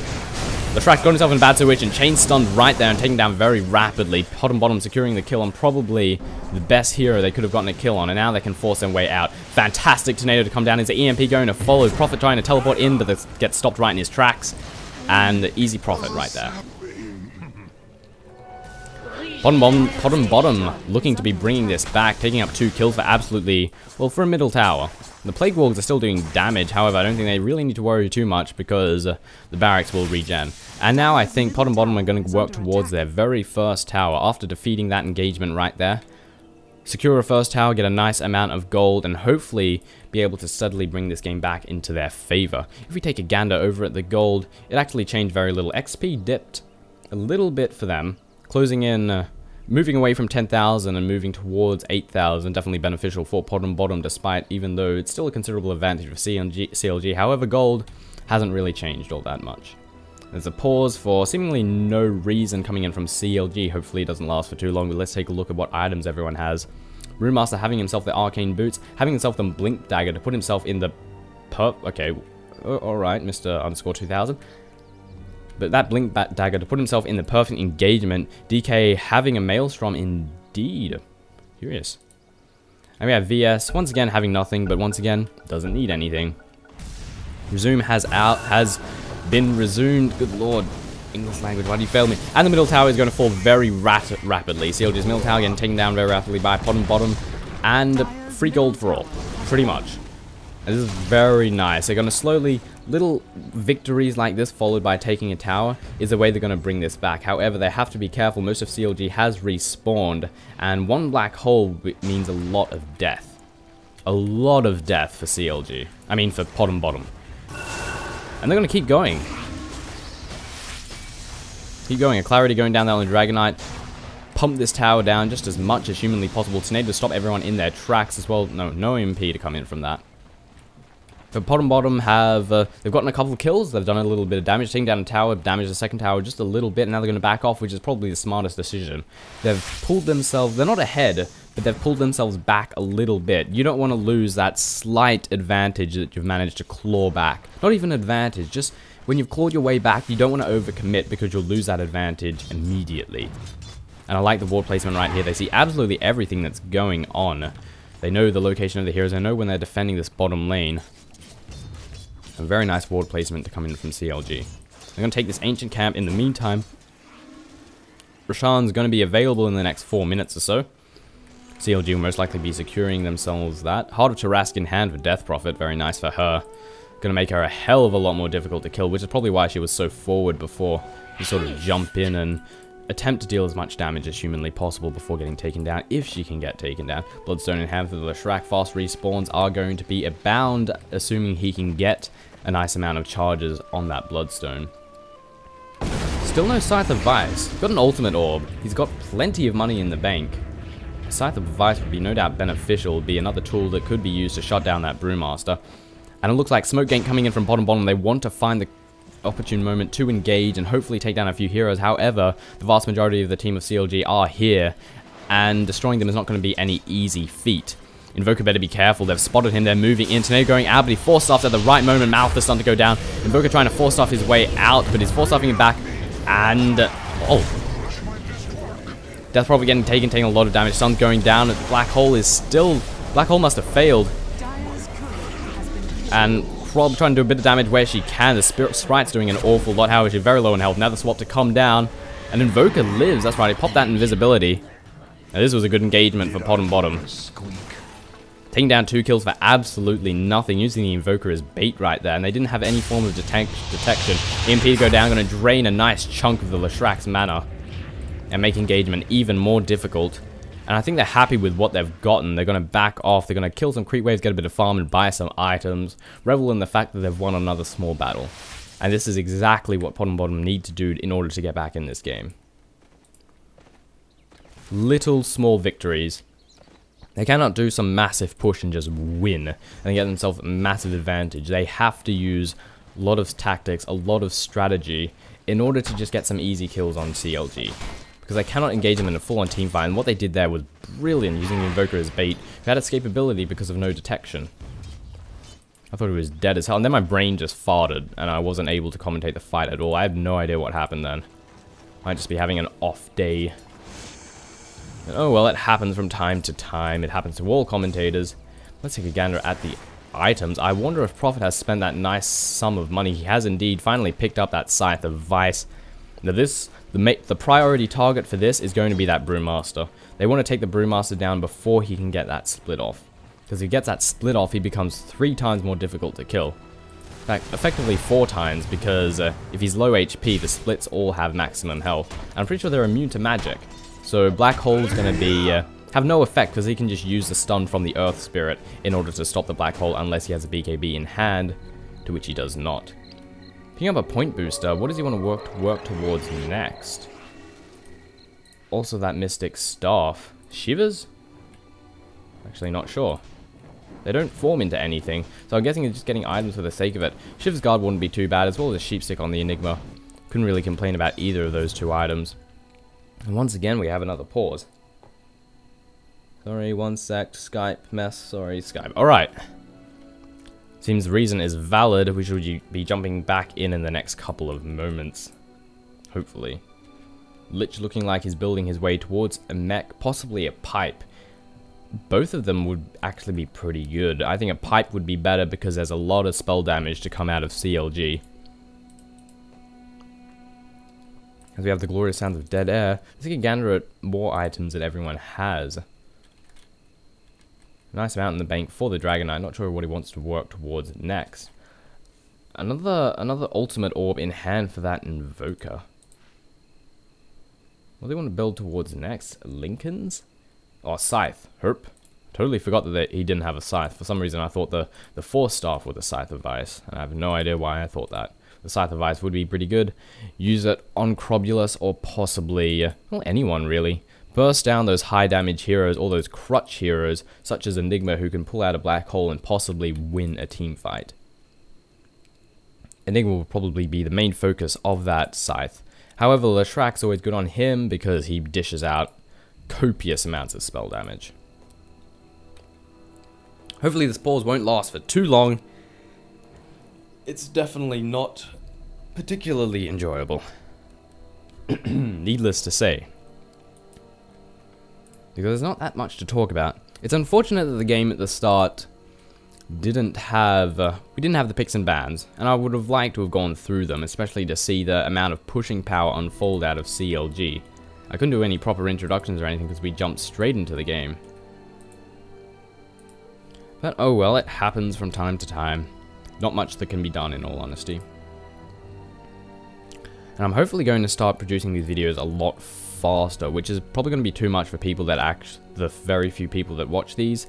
Shrek got himself in a bad situation, chain stunned right there and taken down very rapidly. POTM bottom securing the kill on probably the best hero they could have gotten a kill on, and now they can force their way out. Fantastic Tornado to come down. Is the EMP going to follow? Prophet trying to teleport in, but gets stopped right in his tracks. And easy Prophet right there. POTM bottom looking to be bringing this back, taking up 2 kills for absolutely, well, for a middle tower. The Plague Wargs are still doing damage, however, I don't think they really need to worry too much because the barracks will regen. And now I think Pot and Bottom are going to work towards their very first tower after defeating that engagement right there. Secure a first tower, get a nice amount of gold, and hopefully be able to steadily bring this game back into their favor. If we take a gander over at the gold, it actually changed very little. XP dipped a little bit for them, closing in... moving away from 10,000 and moving towards 8,000, definitely beneficial for Pot and Bottom, despite even though it's still a considerable advantage for CLG. However, gold hasn't really changed all that much. There's a pause for seemingly no reason coming in from CLG. Hopefully it doesn't last for too long, but let's take a look at what items everyone has. Runemaster having himself the Arcane Boots, having himself the Blink Dagger to put himself in the okay, alright, Mr. _ 2000. But that Blink Dagger to put himself in the perfect engagement. DK having a Maelstrom indeed. Curious. And we have VS, once again having nothing, but once again, doesn't need anything. Resume has been resumed. Good lord. English language, why do you fail me? And the middle tower is going to fall very rapidly. CLG's middle tower getting taken down very rapidly by Pot and Bottom. And free gold for all. Pretty much. And this is very nice. They're going to slowly... little victories like this followed by taking a tower is the way they're going to bring this back. However, they have to be careful. Most of CLG has respawned, and one black hole means a lot of death. A lot of death for CLG. I mean for Pot and Bottom. And they're going to keep going. Keep going. A Clarity going down there on the Dragonite. Pump this tower down just as much as humanly possible. Tornado to stop everyone in their tracks as well. No MP to come in from that. So Pot and Bottom have, they've gotten a couple of kills, they've done a little bit of damage, taking down a tower, damaged the second tower just a little bit, and now they're going to back off, which is probably the smartest decision. They've pulled themselves, they're not ahead, but they've pulled themselves back a little bit. You don't want to lose that slight advantage that you've managed to claw back. Not even advantage, just when you've clawed your way back, you don't want to overcommit because you'll lose that advantage immediately. And I like the ward placement right here. They see absolutely everything that's going on. They know the location of the heroes, they know when they're defending this bottom lane. A very nice ward placement to come in from CLG. They're going to take this ancient camp in the meantime. Roshan's going to be available in the next 4 minutes or so. CLG will most likely be securing themselves that. Heart of Tarask in hand for Death Prophet, very nice for her. Going to make her a hell of a lot more difficult to kill, which is probably why she was so forward before. You sort of jump in and attempt to deal as much damage as humanly possible before getting taken down, if she can get taken down. Bloodstone in hand for the Leshrac. Fast respawns are going to be abound, assuming he can get a nice amount of charges on that Bloodstone. Still no Scythe of Vice. Got an ultimate orb. He's got plenty of money in the bank. A Scythe of Vice would be no doubt beneficial, would be another tool that could be used to shut down that Brewmaster. And it looks like Smoke Gank coming in from Pot and Bottom. They want to find the opportune moment to engage and hopefully take down a few heroes. However, the vast majority of the team of CLG are here, and destroying them is not going to be any easy feat. Invoker better be careful. They've spotted him. They're moving in. Tornado going out, but he force-stuffed at the right moment. Malthus starting to go down. Invoker trying to force-stuff his way out, but he's force-stuffing him back. And... Death probably getting taking a lot of damage. Sun's going down. Black Hole is still... Black Hole must have failed. And Krob trying to do a bit of damage where she can. The Sprite's doing an awful lot. However, she's very low in health. Now the swap to come down. And Invoker lives. That's right. He popped that invisibility. Now this was a good engagement for Pot and Bottom. Taking down 2 kills for absolutely nothing. Using the Invoker as bait right there. And they didn't have any form of detection. EMP to go down. Going to drain a nice chunk of the Leshrac's mana. And make engagement even more difficult. And I think they're happy with what they've gotten. They're going to back off. They're going to kill some creep waves, get a bit of farm, and buy some items. Revel in the fact that they've won another small battle. And this is exactly what Pot and Bottom need to do in order to get back in this game. Little small victories. They cannot do some massive push and just win and get themselves a massive advantage. They have to use a lot of tactics, a lot of strategy in order to just get some easy kills on CLG. Because I cannot engage them in a full-on team fight, and what they did there was brilliant, using the Invoker as bait. They had escapability because of no detection. I thought it was dead as hell, and then my brain just farted, and I wasn't able to commentate the fight at all. I have no idea what happened then. Might just be having an off day. And oh well, it happens from time to time. It happens to all commentators. Let's take a gander at the items. I wonder if Prophet has spent that nice sum of money. He has indeed finally picked up that Scythe of Vice. Now the priority target for this is going to be that Brewmaster. They want to take the Brewmaster down before he can get that split off. Because if he gets that split off, he becomes 3 times more difficult to kill. In fact, effectively 4 times, because if he's low HP, the splits all have maximum health. And I'm pretty sure they're immune to magic. So Black Hole's going to be have no effect, because he can just use the stun from the Earth Spirit in order to stop the Black Hole, unless he has a BKB in hand, to which he does not. Picking up a point booster, what does he want to work towards next? Also that Mystic Staff. Shivers? Actually not sure. They don't form into anything, so I'm guessing he's just getting items for the sake of it. Shiver's Guard wouldn't be too bad, as well as a Sheepstick on the Enigma. Couldn't really complain about either of those 2 items. And once again, we have another pause. Sorry, 1 sec, Skype mess, sorry, Skype. Alright. Seems the reason is valid. We should be jumping back in the next couple of moments. Hopefully. Lich looking like he's building his way towards a mech, possibly a pipe. Both of them would actually be pretty good. I think a pipe would be better because there's a lot of spell damage to come out of CLG. As we have the glorious sounds of dead air, let's take a gander at more items that everyone has. Nice amount in the bank for the Dragon Knight. Not sure what he wants to work towards next. Another ultimate orb in hand for that Invoker. What do they want to build towards next? Lincoln's? Oh, Scythe. Herp. Totally forgot that he didn't have a Scythe. For some reason I thought the Force Staff was a Scythe of Ice. And I have no idea why I thought that. The Scythe of Ice would be pretty good. Use it on Crobulus or possibly, well, anyone really. Burst down those high damage heroes, or those crutch heroes, such as Enigma, who can pull out a Black Hole and possibly win a team fight. Enigma will probably be the main focus of that Scythe. However, Leshrack's always good on him because he dishes out copious amounts of spell damage. Hopefully this pause won't last for too long. It's definitely not particularly enjoyable. Needless to say. Because there's not that much to talk about. It's unfortunate that the game at the start didn't have, we didn't have the picks and bans, and I would have liked to have gone through them, especially to see the amount of pushing power unfold out of CLG. I couldn't do any proper introductions or anything because we jumped straight into the game. But oh well, it happens from time to time. Not much that can be done in all honesty. And I'm hopefully going to start producing these videos a lot faster, which is probably going to be too much for people that the very few people that watch these,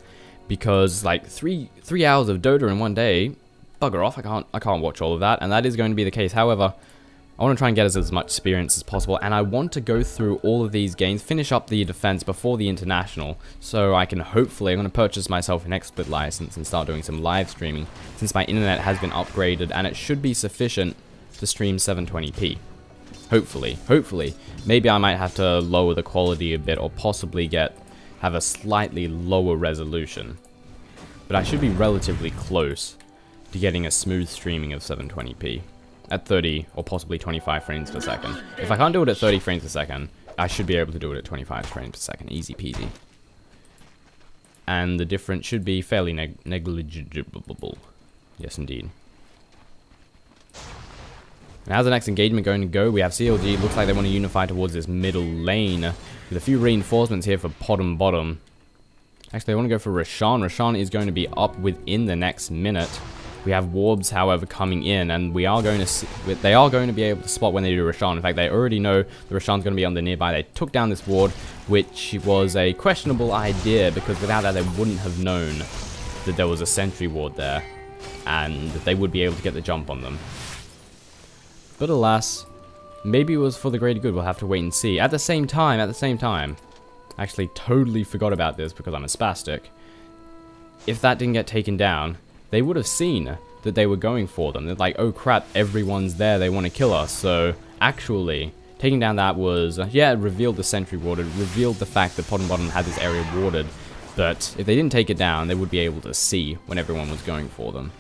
because like three hours of Dota in one day, bugger off, I can't watch all of that, and that is going to be the case. However, I want to try and get as much experience as possible, and I want to go through all of these games, finish up the defense before the international, so I can hopefully, I'm going to purchase myself an XSplit license and start doing some live streaming, since my internet has been upgraded, and it should be sufficient to stream 720p. Hopefully. Maybe I might have to lower the quality a bit, or possibly have a slightly lower resolution. But I should be relatively close to getting a smooth streaming of 720p. At 30 or possibly 25 frames per second. If I can't do it at 30 frames per second, I should be able to do it at 25 frames per second. Easy peasy. And the difference should be fairly negligible. Yes, indeed. And how's the next engagement going to go? We have CLG. Looks like they want to unify towards this middle lane. With a few reinforcements here for POTM bottom. Actually, I want to go for Roshan. Roshan is going to be up within the next minute. We have Warbs, however, coming in, and they are going to be able to spot when they do Roshan. In fact, they already know the Roshan's going to be on the nearby. They took down this ward, which was a questionable idea, because without that, they wouldn't have known that there was a sentry ward there, and they would be able to get the jump on them. But alas, maybe it was for the greater good. We'll have to wait and see. At the same time, I actually totally forgot about this because I'm a spastic. If that didn't get taken down, they would have seen that they were going for them. They're like, oh crap, everyone's there, they want to kill us. So actually, taking down that was, yeah, it revealed the sentry ward, it revealed the fact that POTM bottom had this area warded. But if they didn't take it down, they would be able to see when everyone was going for them.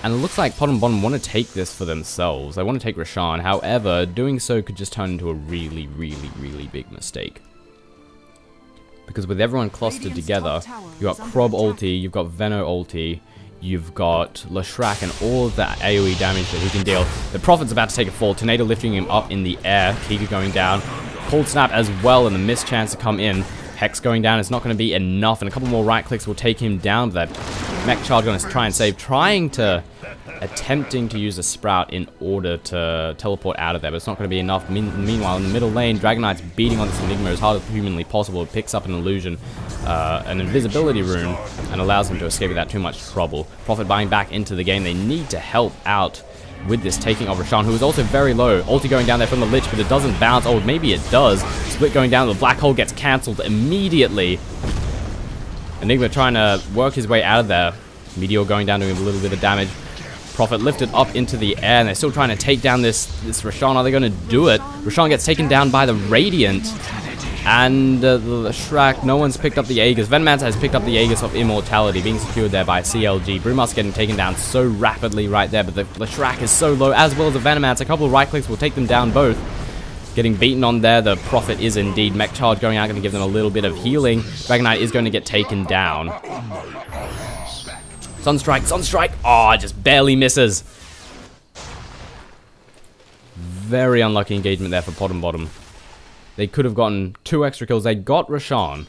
And it looks like POTM bottom want to take this for themselves. They want to take Roshan. However, doing so could just turn into a really, really, really big mistake. Because with everyone clustered together, you've got Krob ulti, you've got Veno ulti, you've got Leshrack and all of that AoE damage that he can deal. The Prophet's about to take a fall, Tornado lifting him up in the air, Kika going down, Cold Snap as well, and the missed chance to come in. Hex going down is not going to be enough, and a couple more right clicks will take him down. That mech charge going to try and save, attempting to use a sprout in order to teleport out of there, but it's not going to be enough. Meanwhile, in the middle lane, Dragonite's beating on this Enigma as hard as humanly possible. It picks up an illusion, an invisibility rune, and allows him to escape without too much trouble. Prophet buying back into the game. They need to help out with this taking of Roshan, who is also very low. Ulti going down there from the Lich, but it doesn't bounce. Oh, maybe it does. Split going down, the black hole gets cancelled immediately. Enigma trying to work his way out of there. Meteor going down, doing a little bit of damage. Prophet lifted up into the air, and they're still trying to take down this Roshan. Are they going to do it? Roshan gets taken down by the Radiant. And the Shrek, no one's picked up the Aegis. Venomancer has picked up the Aegis of Immortality, being secured there by CLG. Brewmaster getting taken down so rapidly right there, but the Shrek is so low, as well as the Venomancer. A couple of right clicks will take them down both. Getting beaten on there, the Prophet is indeed. Mech Charge going out, going to give them a little bit of healing. Dragonite is going to get taken down. Sunstrike, Sunstrike! Oh, just barely misses. Very unlucky engagement there for POTM bottom. They could have gotten 2 extra kills. They got Roshan,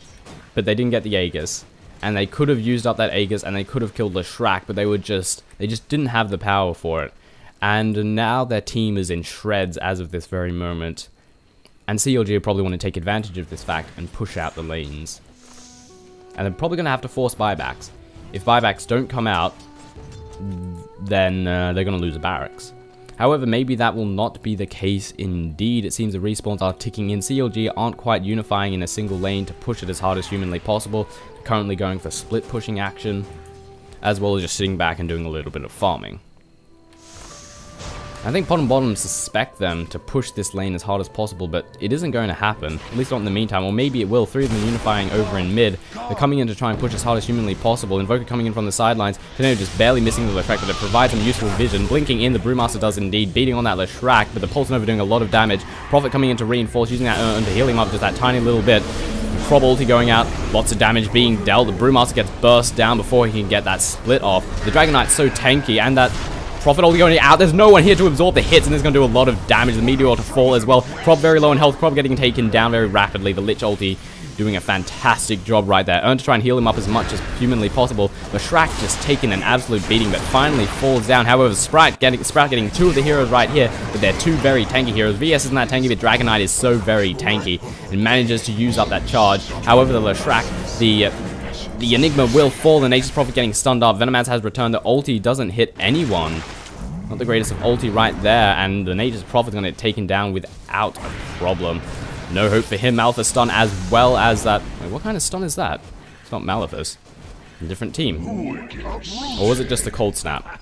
but they didn't get the Aegis. And they could have used up that Aegis, and they could have killed the Shrek, but they just didn't have the power for it. And now their team is in shreds as of this very moment. And CLG probably want to take advantage of this fact and push out the lanes. And they're probably going to have to force buybacks. If buybacks don't come out, then they're going to lose a barracks. However, maybe that will not be the case indeed. It seems the respawns are ticking in. CLG aren't quite unifying in a single lane to push it as hard as humanly possible. They're currently going for split pushing action, as well as just sitting back and doing a little bit of farming. I think POTM bottom suspect them to push this lane as hard as possible, but it isn't going to happen, at least not in the meantime, or maybe it will. 3 of them unifying over in mid. They're coming in to try and push as hard as humanly possible. Invoker coming in from the sidelines. Tenno just barely missing the Leshrac, but it provides some useful vision. Blinking in, the Brewmaster does indeed, beating on that Leshrac, but the Pulse Nova doing a lot of damage. Prophet coming in to reinforce, using that urn to heal him up just that tiny little bit. Prob ulti going out, lots of damage being dealt. The Brewmaster gets burst down before he can get that split off. The Dragonite's so tanky, and that Prophet ulti going out. There's no one here to absorb the hits, and it's going to do a lot of damage. The Meteor to fall as well. Prob very low in health. Prob getting taken down very rapidly. The Lich ulti doing a fantastic job right there. Urn to try and heal him up as much as humanly possible. The Shrek just taking an absolute beating, but finally falls down. However, Sprout getting 2 of the heroes right here, but they're 2 very tanky heroes. VS isn't that tanky, but Dragonite is so very tanky and manages to use up that charge. However, the Shrek, the Enigma will fall, and Nature's Prophet getting stunned up. Venomancer has returned. The ulti doesn't hit anyone. Not the greatest of ulti right there, and the Nature's Prophet is going to get taken down without a problem. No hope for him. Alpha stun as well as that. Wait, what kind of stun is that? It's not Maleficus. A different team. Or was it just the cold snap?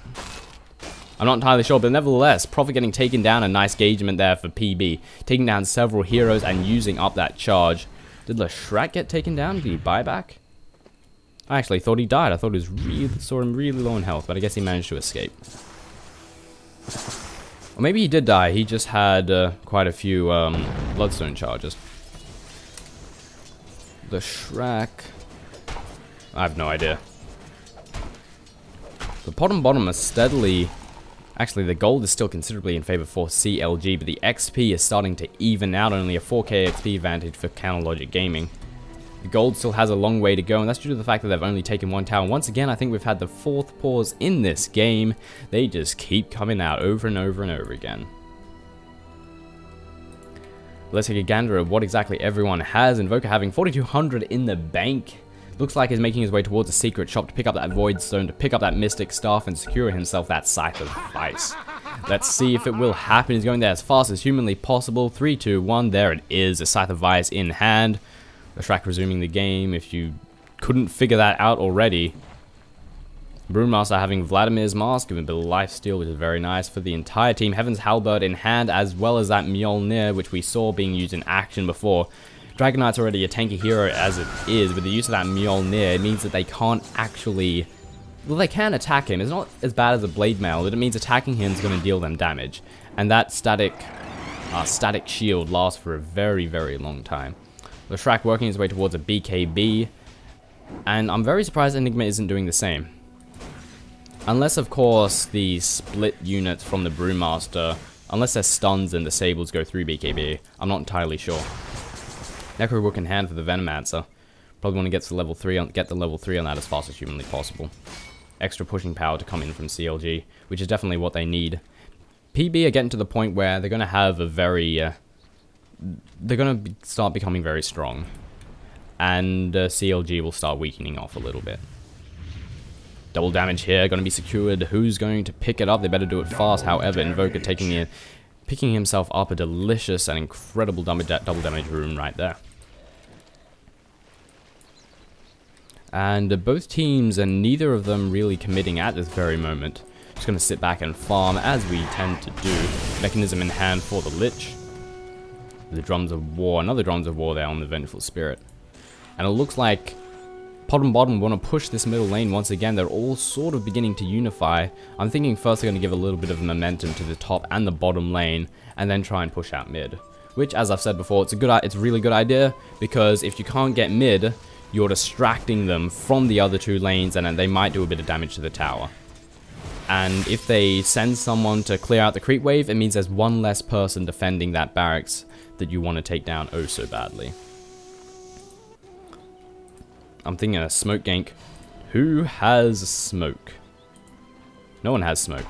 I'm not entirely sure, but nevertheless, Prophet getting taken down. A nice engagement there for PB. Taking down several heroes and using up that charge. Did Leshrac get taken down? Did he buy back? I actually thought he died. I thought saw him really low in health, but I guess he managed to escape. Or maybe he did die. He just had quite a few bloodstone charges. The Shrek, I have no idea. The bottom are steadily... Actually, the gold is still considerably in favor for CLG, but the XP is starting to even out. Only a 4k XP advantage for Counter Logic Gaming. The gold still has a long way to go, and that's due to the fact that they've only taken 1 tower. Once again, I think we've had the 4th pause in this game. They just keep coming out over and over and over again. Let's take a gander at what exactly everyone has. Invoker having 4,200 in the bank. Looks like he's making his way towards a secret shop to pick up that Void Stone, to pick up that Mystic Staff, and secure himself that Scythe of Vice. Let's see if it will happen. He's going there as fast as humanly possible. 3, 2, 1. There it is. A Scythe of Vice in hand. The Shrek resuming the game, if you couldn't figure that out already. Brewmaster having Vladimir's Mask, giving a bit of lifesteal, which is very nice for the entire team. Heaven's Halberd in hand, as well as that Mjolnir, which we saw being used in action before. Dragonite's already a tanky hero as it is. With the use of that Mjolnir, it means that they can't actually... Well, they can attack him. It's not as bad as a Blade Mail, but it means attacking him is going to deal them damage. And that static shield lasts for a very, very long time. The Shrek working his way towards a BKB, and I'm very surprised Enigma isn't doing the same. Unless, of course, the split units from the Brewmaster, unless their stuns and disables go through BKB, I'm not entirely sure. Necro Rook in hand for the Venomancer. Probably want to get to level 3 on that as fast as humanly possible. Extra pushing power to come in from CLG, which is definitely what they need. PB are getting to the point where they're going to have a very... they're going to start becoming very strong. And CLG will start weakening off a little bit. Double damage here, going to be secured. Who's going to pick it up? They better do it fast. However, Invoker picking himself up a delicious and incredible double damage rune right there. And both teams, and neither of them really committing at this very moment. Just going to sit back and farm, as we tend to do. Mechanism in hand for the Lich. The Drums of War, another Drums of War there on the Vengeful Spirit. And it looks like POTM bottom want to push this middle lane once again. They're all sort of beginning to unify. I'm thinking first they're going to give a little bit of momentum to the top and the bottom lane, and then try and push out mid. Which, as I've said before, it's a really good idea, because if you can't get mid, you're distracting them from the other two lanes, and they might do a bit of damage to the tower. And if they send someone to clear out the creep wave, it means there's one less person defending that barracks that you want to take down oh so badly. I'm thinking a smoke gank. Who has smoke? No one has smoke.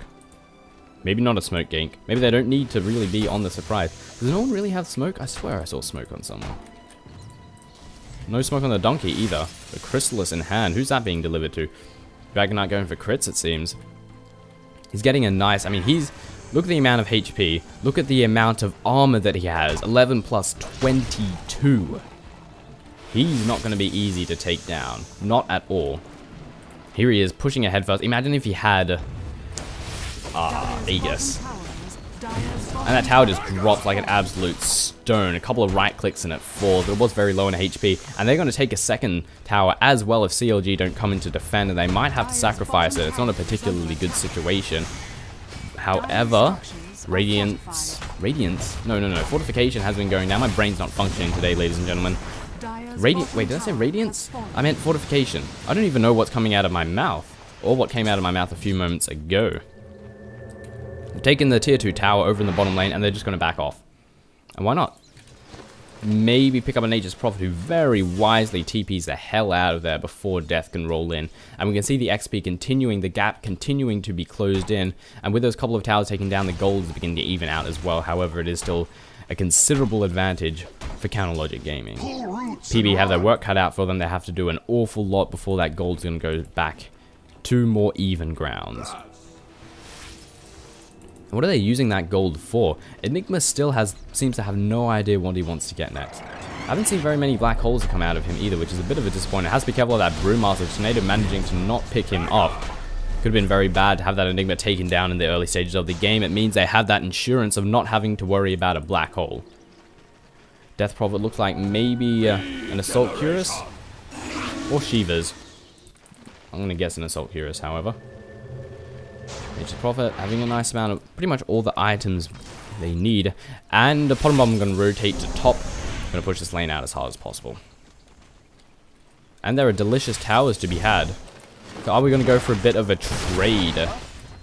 Maybe not a smoke gank. Maybe they don't need to really be on the surprise. Does no one really have smoke? I swear I saw smoke on someone. No smoke on the donkey either. The Chrysalis in hand. Who's that being delivered to? Dragon Knight going for crits, it seems. He's getting a nice... I mean, look at the amount of HP. Look at the amount of armor that he has. 11 plus 22. He's not going to be easy to take down. Not at all. Here he is, pushing ahead first. Imagine if he had... Aegis. And that tower just drops like an absolute stone. A couple of right clicks and it falls. It was very low in HP. And they're going to take a second tower as well if CLG don't come in to defend. And they might have to sacrifice it. It's not a particularly good situation. However, Radiance... No. Fortification has been going down. My brain's not functioning today, ladies and gentlemen. Wait, did I say Radiance? I meant Fortification. I don't even know what's coming out of my mouth. Or what came out of my mouth a few moments ago. They've taken the tier 2 tower over in the bottom lane, and they're just going to back off. And why not? Maybe pick up a Nature's Prophet, who very wisely TPs the hell out of there before death can roll in. And we can see the XP continuing, the gap continuing to be closed in. And with those couple of towers taken down, the gold is beginning to even out as well. However, it is still a considerable advantage for Counter Logic Gaming. PB have their work cut out for them. They have to do an awful lot before that gold's going to go back to more even grounds. What are they using that gold for? Enigma still seems to have no idea what he wants to get next. I haven't seen very many black holes come out of him either, which is a bit of a disappointment. Has to be careful of that Brewmaster. Tornado managing to not pick him up. Could have been very bad to have that Enigma taken down in the early stages of the game. It means they have that insurance of not having to worry about a black hole. Death Prophet looks like maybe an Assault Cuirass or Shiva's. I'm going to guess an Assault Cuirass, however. Nature's Prophet having a nice amount of pretty much all the items they need. And the POTM bomb going to rotate to top. Going to push this lane out as hard as possible. And there are delicious towers to be had. So are we going to go for a bit of a trade?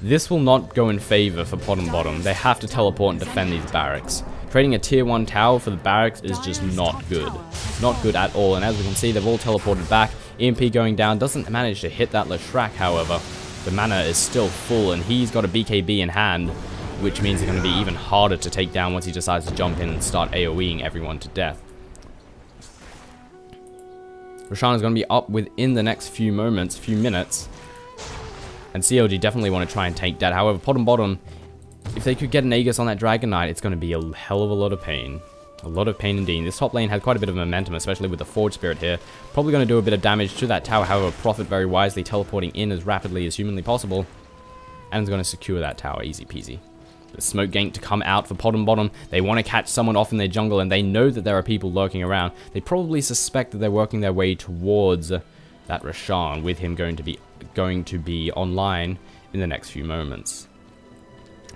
This will not go in favor for POTM bottom. They have to teleport and defend these barracks. Trading a tier 1 tower for the barracks is just not good. Not good at all. And as we can see, they've all teleported back. EMP going down. Doesn't manage to hit that Leshrac, however. The mana is still full, and he's got a BKB in hand, which means it's going to be even harder to take down once he decides to jump in and start AoEing everyone to death. Roshan is going to be up within the next few minutes, and CLG definitely want to try and take that. However, POTM bottom, if they could get an Aegis on that Dragon Knight, it's going to be a hell of a lot of pain. A lot of pain indeed. This top lane had quite a bit of momentum, especially with the Forge Spirit here. Probably going to do a bit of damage to that tower. However, Prophet very wisely teleporting in as rapidly as humanly possible. And is going to secure that tower. Easy peasy. The smoke gank to come out for POTM bottom. They want to catch someone off in their jungle, and they know that there are people lurking around. They probably suspect that they're working their way towards that Roshan, with him going to be online in the next few moments.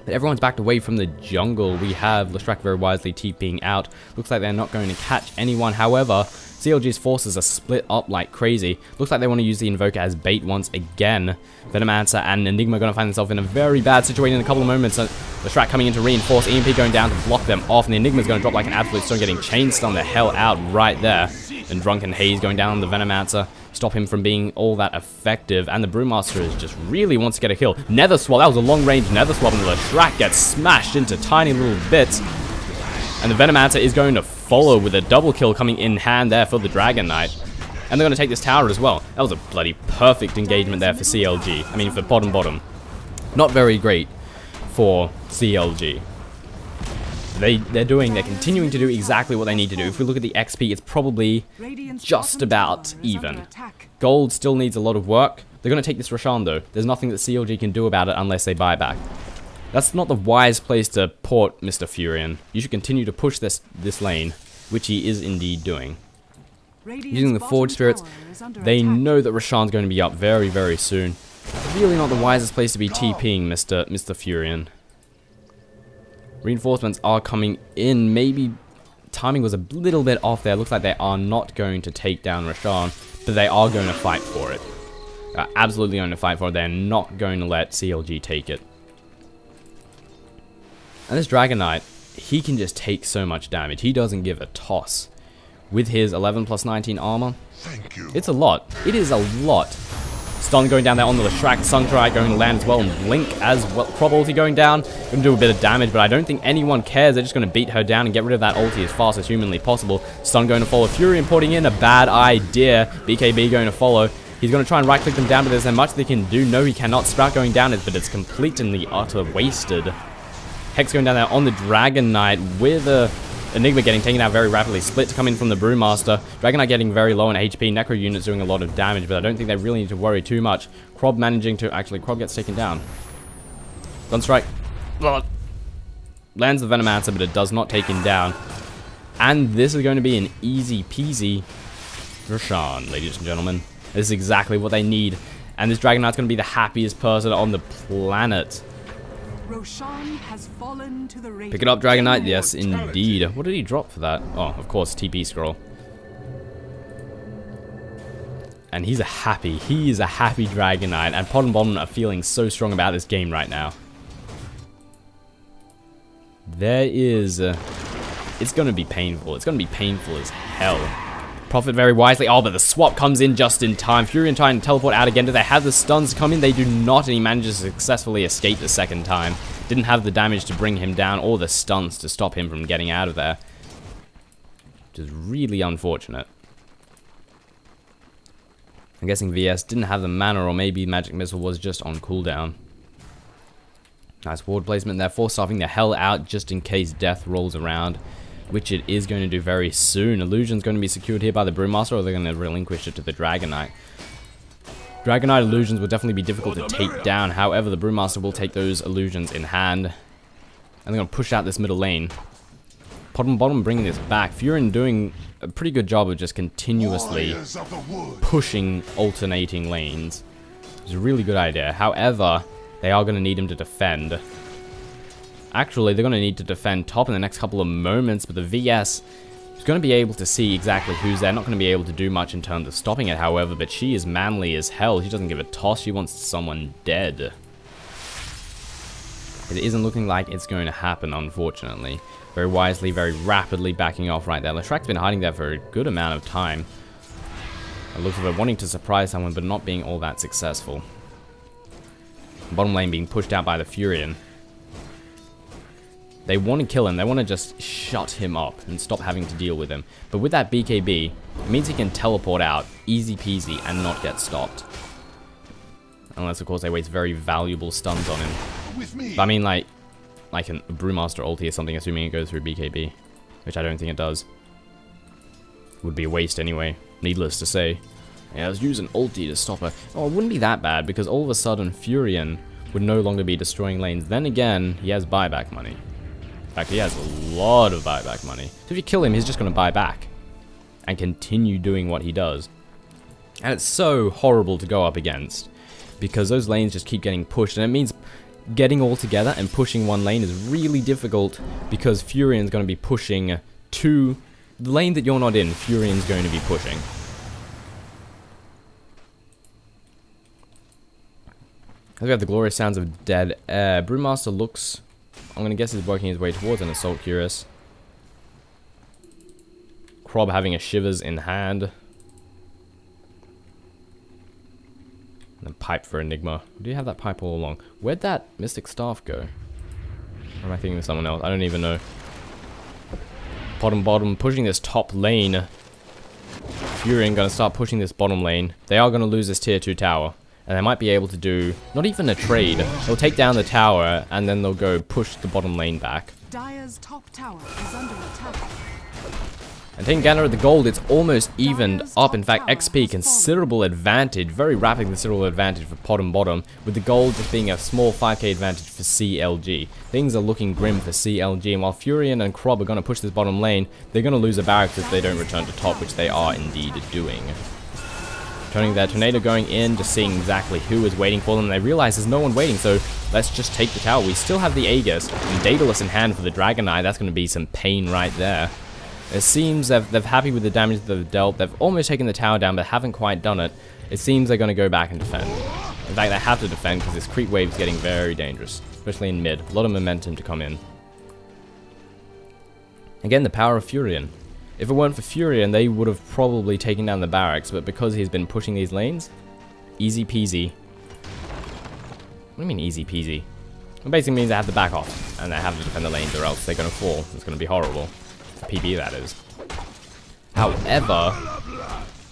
But everyone's backed away from the jungle. We have Leshrac very wisely TPing out. Looks like they're not going to catch anyone. However, CLG's forces are split up like crazy. Looks like they want to use the Invoker as bait once again. Venomancer and Enigma are going to find themselves in a very bad situation in a couple of moments. The Shrek coming in to reinforce, EMP going down to block them off, and the Enigma's going to drop like an absolute stone, getting chain stunned the hell out right there. And Drunken Haze going down on the Venomancer, stop him from being all that effective, and the Brewmaster is just really wants to get a kill. Nether Swap, that was a long-range Nether Swap, and the Shrek gets smashed into tiny little bits. And the Venomancer is going to follow with a double kill coming in hand there for the Dragon Knight. And they're going to take this tower as well. That was a bloody perfect engagement there for CLG. I mean, for bottom. Not very great for CLG. They're continuing to do exactly what they need to do. If we look at the XP, it's probably just about even. Gold still needs a lot of work. They're going to take this Roshan though. There's nothing that CLG can do about it unless they buy back. That's not the wise place to port Mr. Furion. You should continue to push this lane, which he is indeed doing. Using the Forge Spirits, they know that Roshan's going to be up very, very soon. Really not the wisest place to be TPing Mr. Furion. Reinforcements are coming in. Maybe timing was a little bit off there. Looks like they are not going to take down Roshan, but they are going to fight for it. They're absolutely going to fight for it. They're not going to let CLG take it. And this Dragon Knight, he can just take so much damage. He doesn't give a toss. With his 11 plus 19 armor, it's a lot. It is a lot. Stun going down there on the Shrek. Sunstrike going to land as well, and Blink as well. Crop ulti going down. Going to do a bit of damage, but I don't think anyone cares. They're just going to beat her down and get rid of that ulti as fast as humanly possible. Stun going to follow. Fury importing in, a bad idea. BKB going to follow. He's going to try and right-click them down, but there's not much they can do. No, he cannot. Sprout going down, but it's complete and the utter wasted. Hex going down there on the Dragon Knight with a Enigma getting taken out very rapidly. Split coming from the Brewmaster. Dragon Knight getting very low on HP. Necro units doing a lot of damage, but I don't think they really need to worry too much. Krob managing to... Actually, Krob gets taken down. Sunstrike. Lands the Venomancer, but it does not take him down. And this is going to be an easy peasy Roshan, ladies and gentlemen. This is exactly what they need. And this Dragon Knight's going to be the happiest person on the planet. Roshan has fallen to the Pick it up, Dragon Knight. Yes, indeed. What did he drop for that? Oh, of course, TP scroll. And he is a happy Dragon Knight. And Pod and Bottom are feeling so strong about this game right now. There is... it's going to be painful. It's going to be painful as hell. Profit very wisely. Oh, but the swap comes in just in time. Furion trying to teleport out again. Do they have the stuns come in? They do not, and he manages to successfully escape the second time. Didn't have the damage to bring him down or the stuns to stop him from getting out of there. Which is really unfortunate. I'm guessing VS didn't have the mana, or maybe Magic Missile was just on cooldown. Nice ward placement there, force-starving the hell out just in case death rolls around, which it is going to do very soon. Illusion's going to be secured here by the Brewmaster, or they're going to relinquish it to the Dragon Knight. Dragon Knight illusions will definitely be difficult to take down. However, the Brewmaster will take those illusions in hand. And they're going to push out this middle lane. Bottom bringing this back. Furion doing a pretty good job of just continuously pushing alternating lanes. It's a really good idea. However, they are going to need him to defend. Actually, they're going to need to defend top in the next couple of moments, but the VS is going to be able to see exactly who's there. Not going to be able to do much in terms of stopping it, however, but she is manly as hell. She doesn't give a toss. She wants someone dead. It isn't looking like it's going to happen, unfortunately. Very wisely, very rapidly backing off right there. Leshrakt's been hiding there for a good amount of time. It looks like they're wanting to surprise someone, but not being all that successful. Bottom lane being pushed out by the Furion. They want to kill him. They want to just shut him up and stop having to deal with him. But with that BKB, it means he can teleport out easy peasy and not get stopped. Unless, of course, they waste very valuable stuns on him. But I mean, like a Brewmaster ulti or something, assuming it goes through BKB. Which I don't think it does. Would be a waste anyway, needless to say. Yeah, I was using ulti to stop her. Oh, it wouldn't be that bad, because all of a sudden, Furion would no longer be destroying lanes. Then again, he has buyback money. In fact, he has a lot of buyback money. So if you kill him, he's just going to buy back. And continue doing what he does. And it's so horrible to go up against. Because those lanes just keep getting pushed. And it means getting all together and pushing one lane is really difficult. Because Furion's going to be pushing two the lane that you're not in, Furion's going to be pushing. We have the glorious sounds of dead air. Brewmaster looks, I'm going to guess he's working his way towards an Assault Cuirass. Krob having a Shivers in hand. And a pipe for Enigma. Do you have that pipe all along? Where'd that Mystic Staff go? Or am I thinking of someone else? I don't even know. Bottom, pushing this top lane. Furion gonna start pushing this bottom lane. They are gonna lose this tier 2 tower. And they might be able to do, not even a trade. They'll take down the tower, and then they'll go push the bottom lane back. Dire's top tower is under attack. And taking Gander at the gold, it's almost evened up. In fact, XP, considerable advantage, very rapid considerable advantage for pot and bottom, with the gold just being a small 5k advantage for CLG. Things are looking grim for CLG, and while Furion and Krob are going to push this bottom lane, they're going to lose a barracks if they don't return to top, which they are indeed doing. Turning their Tornado going in, just seeing exactly who is waiting for them. They realize there's no one waiting, so let's just take the tower. We still have the Aegis, and Daedalus in hand for the Dragon Knight. That's going to be some pain right there. It seems they're happy with the damage that they've dealt. They've almost taken the tower down, but haven't quite done it. It seems they're going to go back and defend. In fact, they have to defend because this creep wave is getting very dangerous, especially in mid. A lot of momentum to come in. Again, the power of Furion. If it weren't for Furion, they would have probably taken down the barracks, but because he's been pushing these lanes, easy peasy. What do you mean easy peasy? It basically means they have to back off, and they have to defend the lanes or else they're going to fall. It's going to be horrible. PB, that is. However,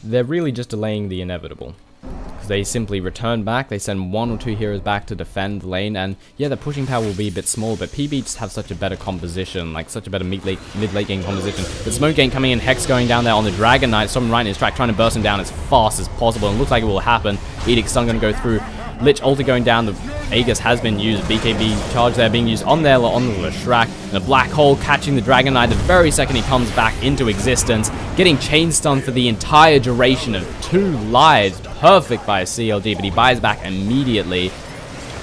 they're really just delaying the inevitable. Because they simply return back, they send 1 or 2 heroes back to defend the lane, and yeah, the pushing power will be a bit small, but PB just have such a better composition, like such a better mid-late game composition. The Smoke Gang coming in, Hex going down there on the Dragon Knight, someone right in his track, trying to burst him down as fast as possible, and it looks like it will happen. Edict Stun going to go through. Lich ulti going down, the Aegis has been used, BKB charge there being used on the Leshrac, and a Black Hole catching the Dragon Knight the very second he comes back into existence, getting chain stun for the entire duration of 2 lives, perfect by CLG, but he buys back immediately,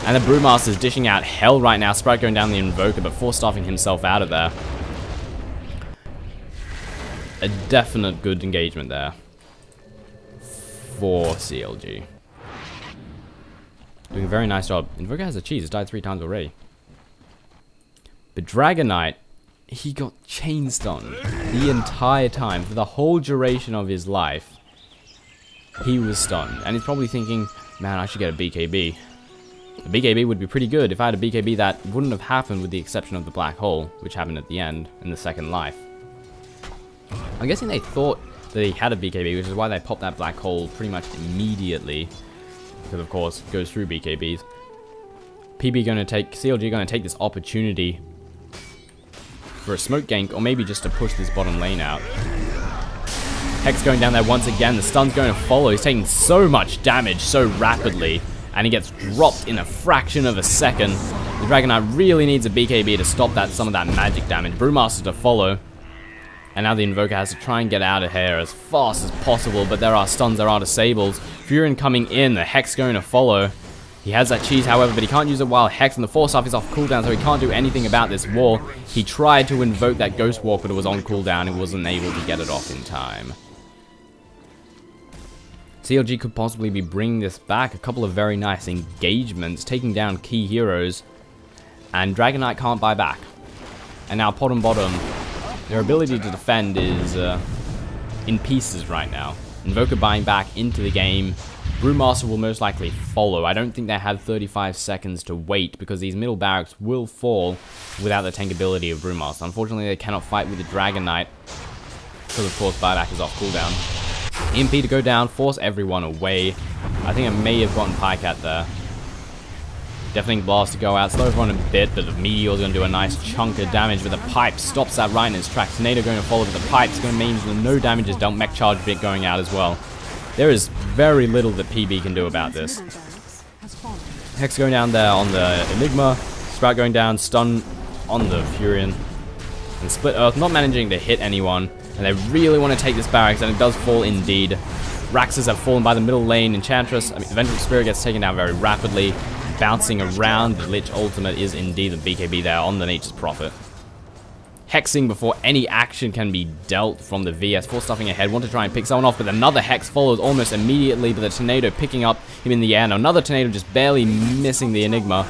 and the Brewmaster's dishing out hell right now, Sprite going down the Invoker, but force-staffing himself out of there. A definite good engagement there for CLG. Doing a very nice job. Invoker has a cheese. It's died 3 times already. But Dragon Knight, he got chain stunned the entire time. For the whole duration of his life, he was stunned. And he's probably thinking, man, I should get a BKB. A BKB would be pretty good. If I had a BKB, that wouldn't have happened with the exception of the Black Hole, which happened at the end in the second life. I'm guessing they thought that he had a BKB, which is why they popped that Black Hole pretty much immediately. Because of course it goes through BKBs. PB going to take, CLG going to take this opportunity for a smoke gank, or maybe just to push this bottom lane out. Hex going down there once again, the stun's going to follow, he's taking so much damage so rapidly, and he gets dropped in a fraction of a second. The Dragon Knight really needs a BKB to stop that, some of that magic damage. Brewmaster to follow. And now the Invoker has to try and get out of here as fast as possible, but there are stuns, there are disables. Furion coming in, the Hex going to follow. He has that cheese, however, but he can't use it while Hex and the Force Staff is off cooldown, so he can't do anything about this wall. He tried to invoke that Ghost Walk, but it was on cooldown, and wasn't able to get it off in time. CLG could possibly be bringing this back. A couple of very nice engagements, taking down key heroes, and Dragon Knight can't buy back. And now pot and bottom, their ability to defend is in pieces right now. Invoker buying back into the game. Brewmaster will most likely follow. I don't think they have 35 seconds to wait because these middle barracks will fall without the tank ability of Brewmaster. Unfortunately, they cannot fight with the Dragon Knight because, of course, buyback is off cooldown. EMP to go down, force everyone away. I think I may have gotten Pycat there. Deafening Blast to go out, slow everyone a bit, but the Meteor's going to do a nice chunk of damage, but the Pipe stops that right in its tracks. Tornado going to follow, but the Pipe's going to mean that no damage is dealt. Mech Charge bit going out as well. There is very little that PB can do about this. Hex going down there on the Enigma, Sprout going down, stun on the Furion, and Split Earth not managing to hit anyone, and they really want to take this barracks, and it does fall indeed. Raxes have fallen by the middle lane, Enchantress, Vengeful Spirit gets taken down very rapidly. Bouncing around, the Lich ultimate is indeed the BKB there on the Nature's Prophet. hexing before any action can be dealt from the VS. Full stuffing ahead, want to try and pick someone off, but another hex follows almost immediately, but the tornado picking up him in the air. And another tornado just barely missing the Enigma.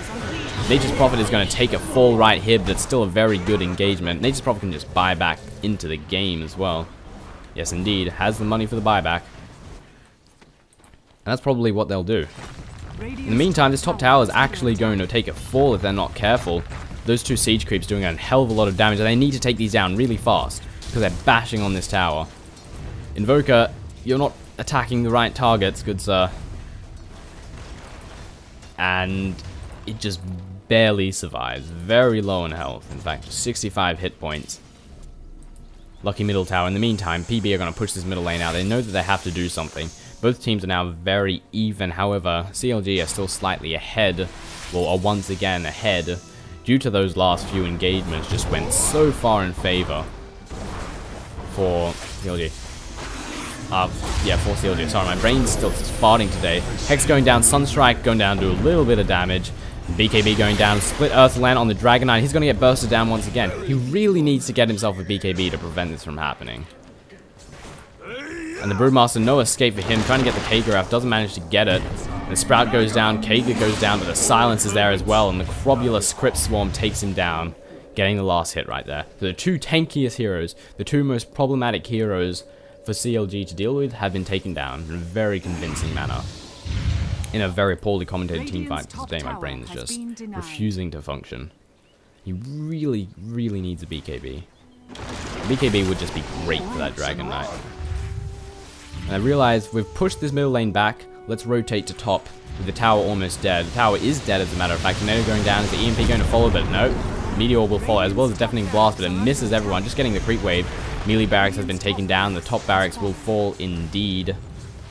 Nature's Prophet is going to take a fall right here, but it's still a very good engagement. Nature's Prophet can just buy back into the game as well. Yes, indeed, has the money for the buyback. And that's probably what they'll do. In the meantime, this top tower is actually going to take a fall if they're not careful. Those two siege creeps doing a hell of a lot of damage, and they need to take these down really fast because they're bashing on this tower. Invoker, you're not attacking the right targets, good sir. And it just barely survives. Very low in health. In fact, 65 hit points. Lucky middle tower. In the meantime, PB are going to push this middle lane out. They know that they have to do something. Both teams are now very even. However, CLG are still slightly ahead. Well, are once again ahead. Due to those last few engagements, just went so far in favor for CLG. Yeah, for CLG. Sorry, my brain's still farting today. Hex going down, Sunstrike going down, do a little bit of damage. BKB going down, split Earth Land on the Dragon Knight. He's going to get bursted down once again. He really needs to get himself a BKB to prevent this from happening. And the Broodmaster, no escape for him, trying to get the Kageraf, doesn't manage to get it. The Sprout goes down, Kager goes down, but the Silence is there as well, and the Crobulus Crypt Swarm takes him down, getting the last hit right there. So the two tankiest heroes, the two most problematic heroes for CLG to deal with, have been taken down in a very convincing manner. In a very poorly commentated teamfight. Today my brain is just refusing to function. He really, really needs a BKB. BKB would just be great for that Dragon Knight. And I realize we've pushed this middle lane back. Let's rotate to top with the tower almost dead. The tower is dead as a matter of fact. Tornado going down. Is the EMP going to follow? But no. Meteor will follow as well as a Deafening Blast, but it misses everyone. Just getting the creep wave. Melee barracks has been taken down. The top barracks will fall indeed.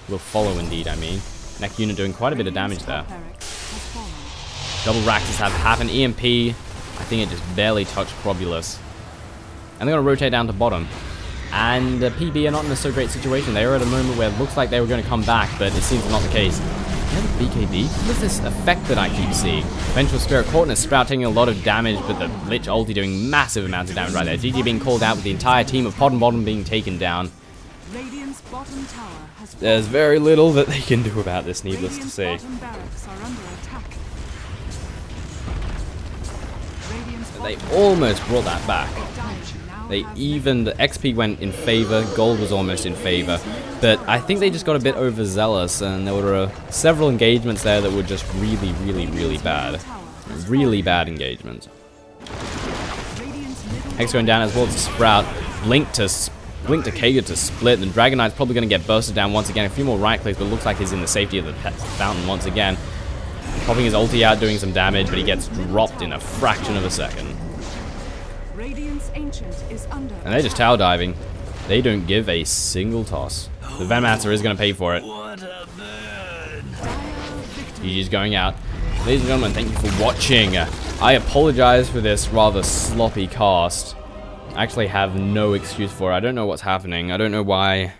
Will follow indeed, I mean. Next unit doing quite a bit of damage there. Double Raxes have happened. EMP, I think it just barely touched Crobulus. And they're going to rotate down to bottom. And PB are not in a so great situation. They are at a moment where it looks like they were going to come back, but it seems not the case. Yeah, the BKB? What is this effect that I keep seeing? Vengeful Spirit caught in a Sprout taking a lot of damage, but the Lich ulti doing massive amounts of damage right there. GG being called out with the entire team of Pod and Bottom being taken down. Radiant's bottom tower has There's very little that they can do about this, needless to say. They almost brought that back. They even, the XP went in favor, gold was almost in favor, but I think they just got a bit overzealous, and there were several engagements there that were just really, really, really bad. Really bad engagements. Hex going down as well as the Sprout, Blink to Kager to split, and Dragon Knight's probably going to get bursted down once again. A few more right clicks, but it looks like he's in the safety of the fountain once again. Popping his ulti out, doing some damage, but he gets dropped in a fraction of a second. And they're just tower diving. They don't give a single toss. The Venmaster is going to pay for it. GG's going out. Ladies and gentlemen, thank you for watching. I apologize for this rather sloppy cast. I actually have no excuse for it. I don't know what's happening. I don't know why.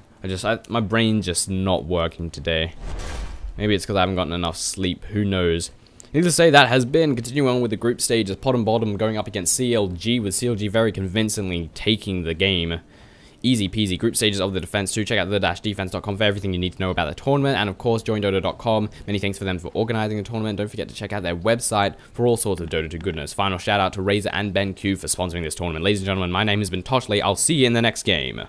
My brain's just not working today. Maybe it's because I haven't gotten enough sleep. Who knows? Needless to say, that has been continuing on with the group stages. Pod and Bottom going up against CLG, with CLG very convincingly taking the game. Easy peasy. Group stages of the defense too. Check out the-defense.com for everything you need to know about the tournament. And of course, joinDOTA.com. Many thanks for them for organizing the tournament. Don't forget to check out their website for all sorts of Dota 2 goodness. Final shout out to Razor and Ben Q for sponsoring this tournament. Ladies and gentlemen, my name has been Toshley. I'll see you in the next game.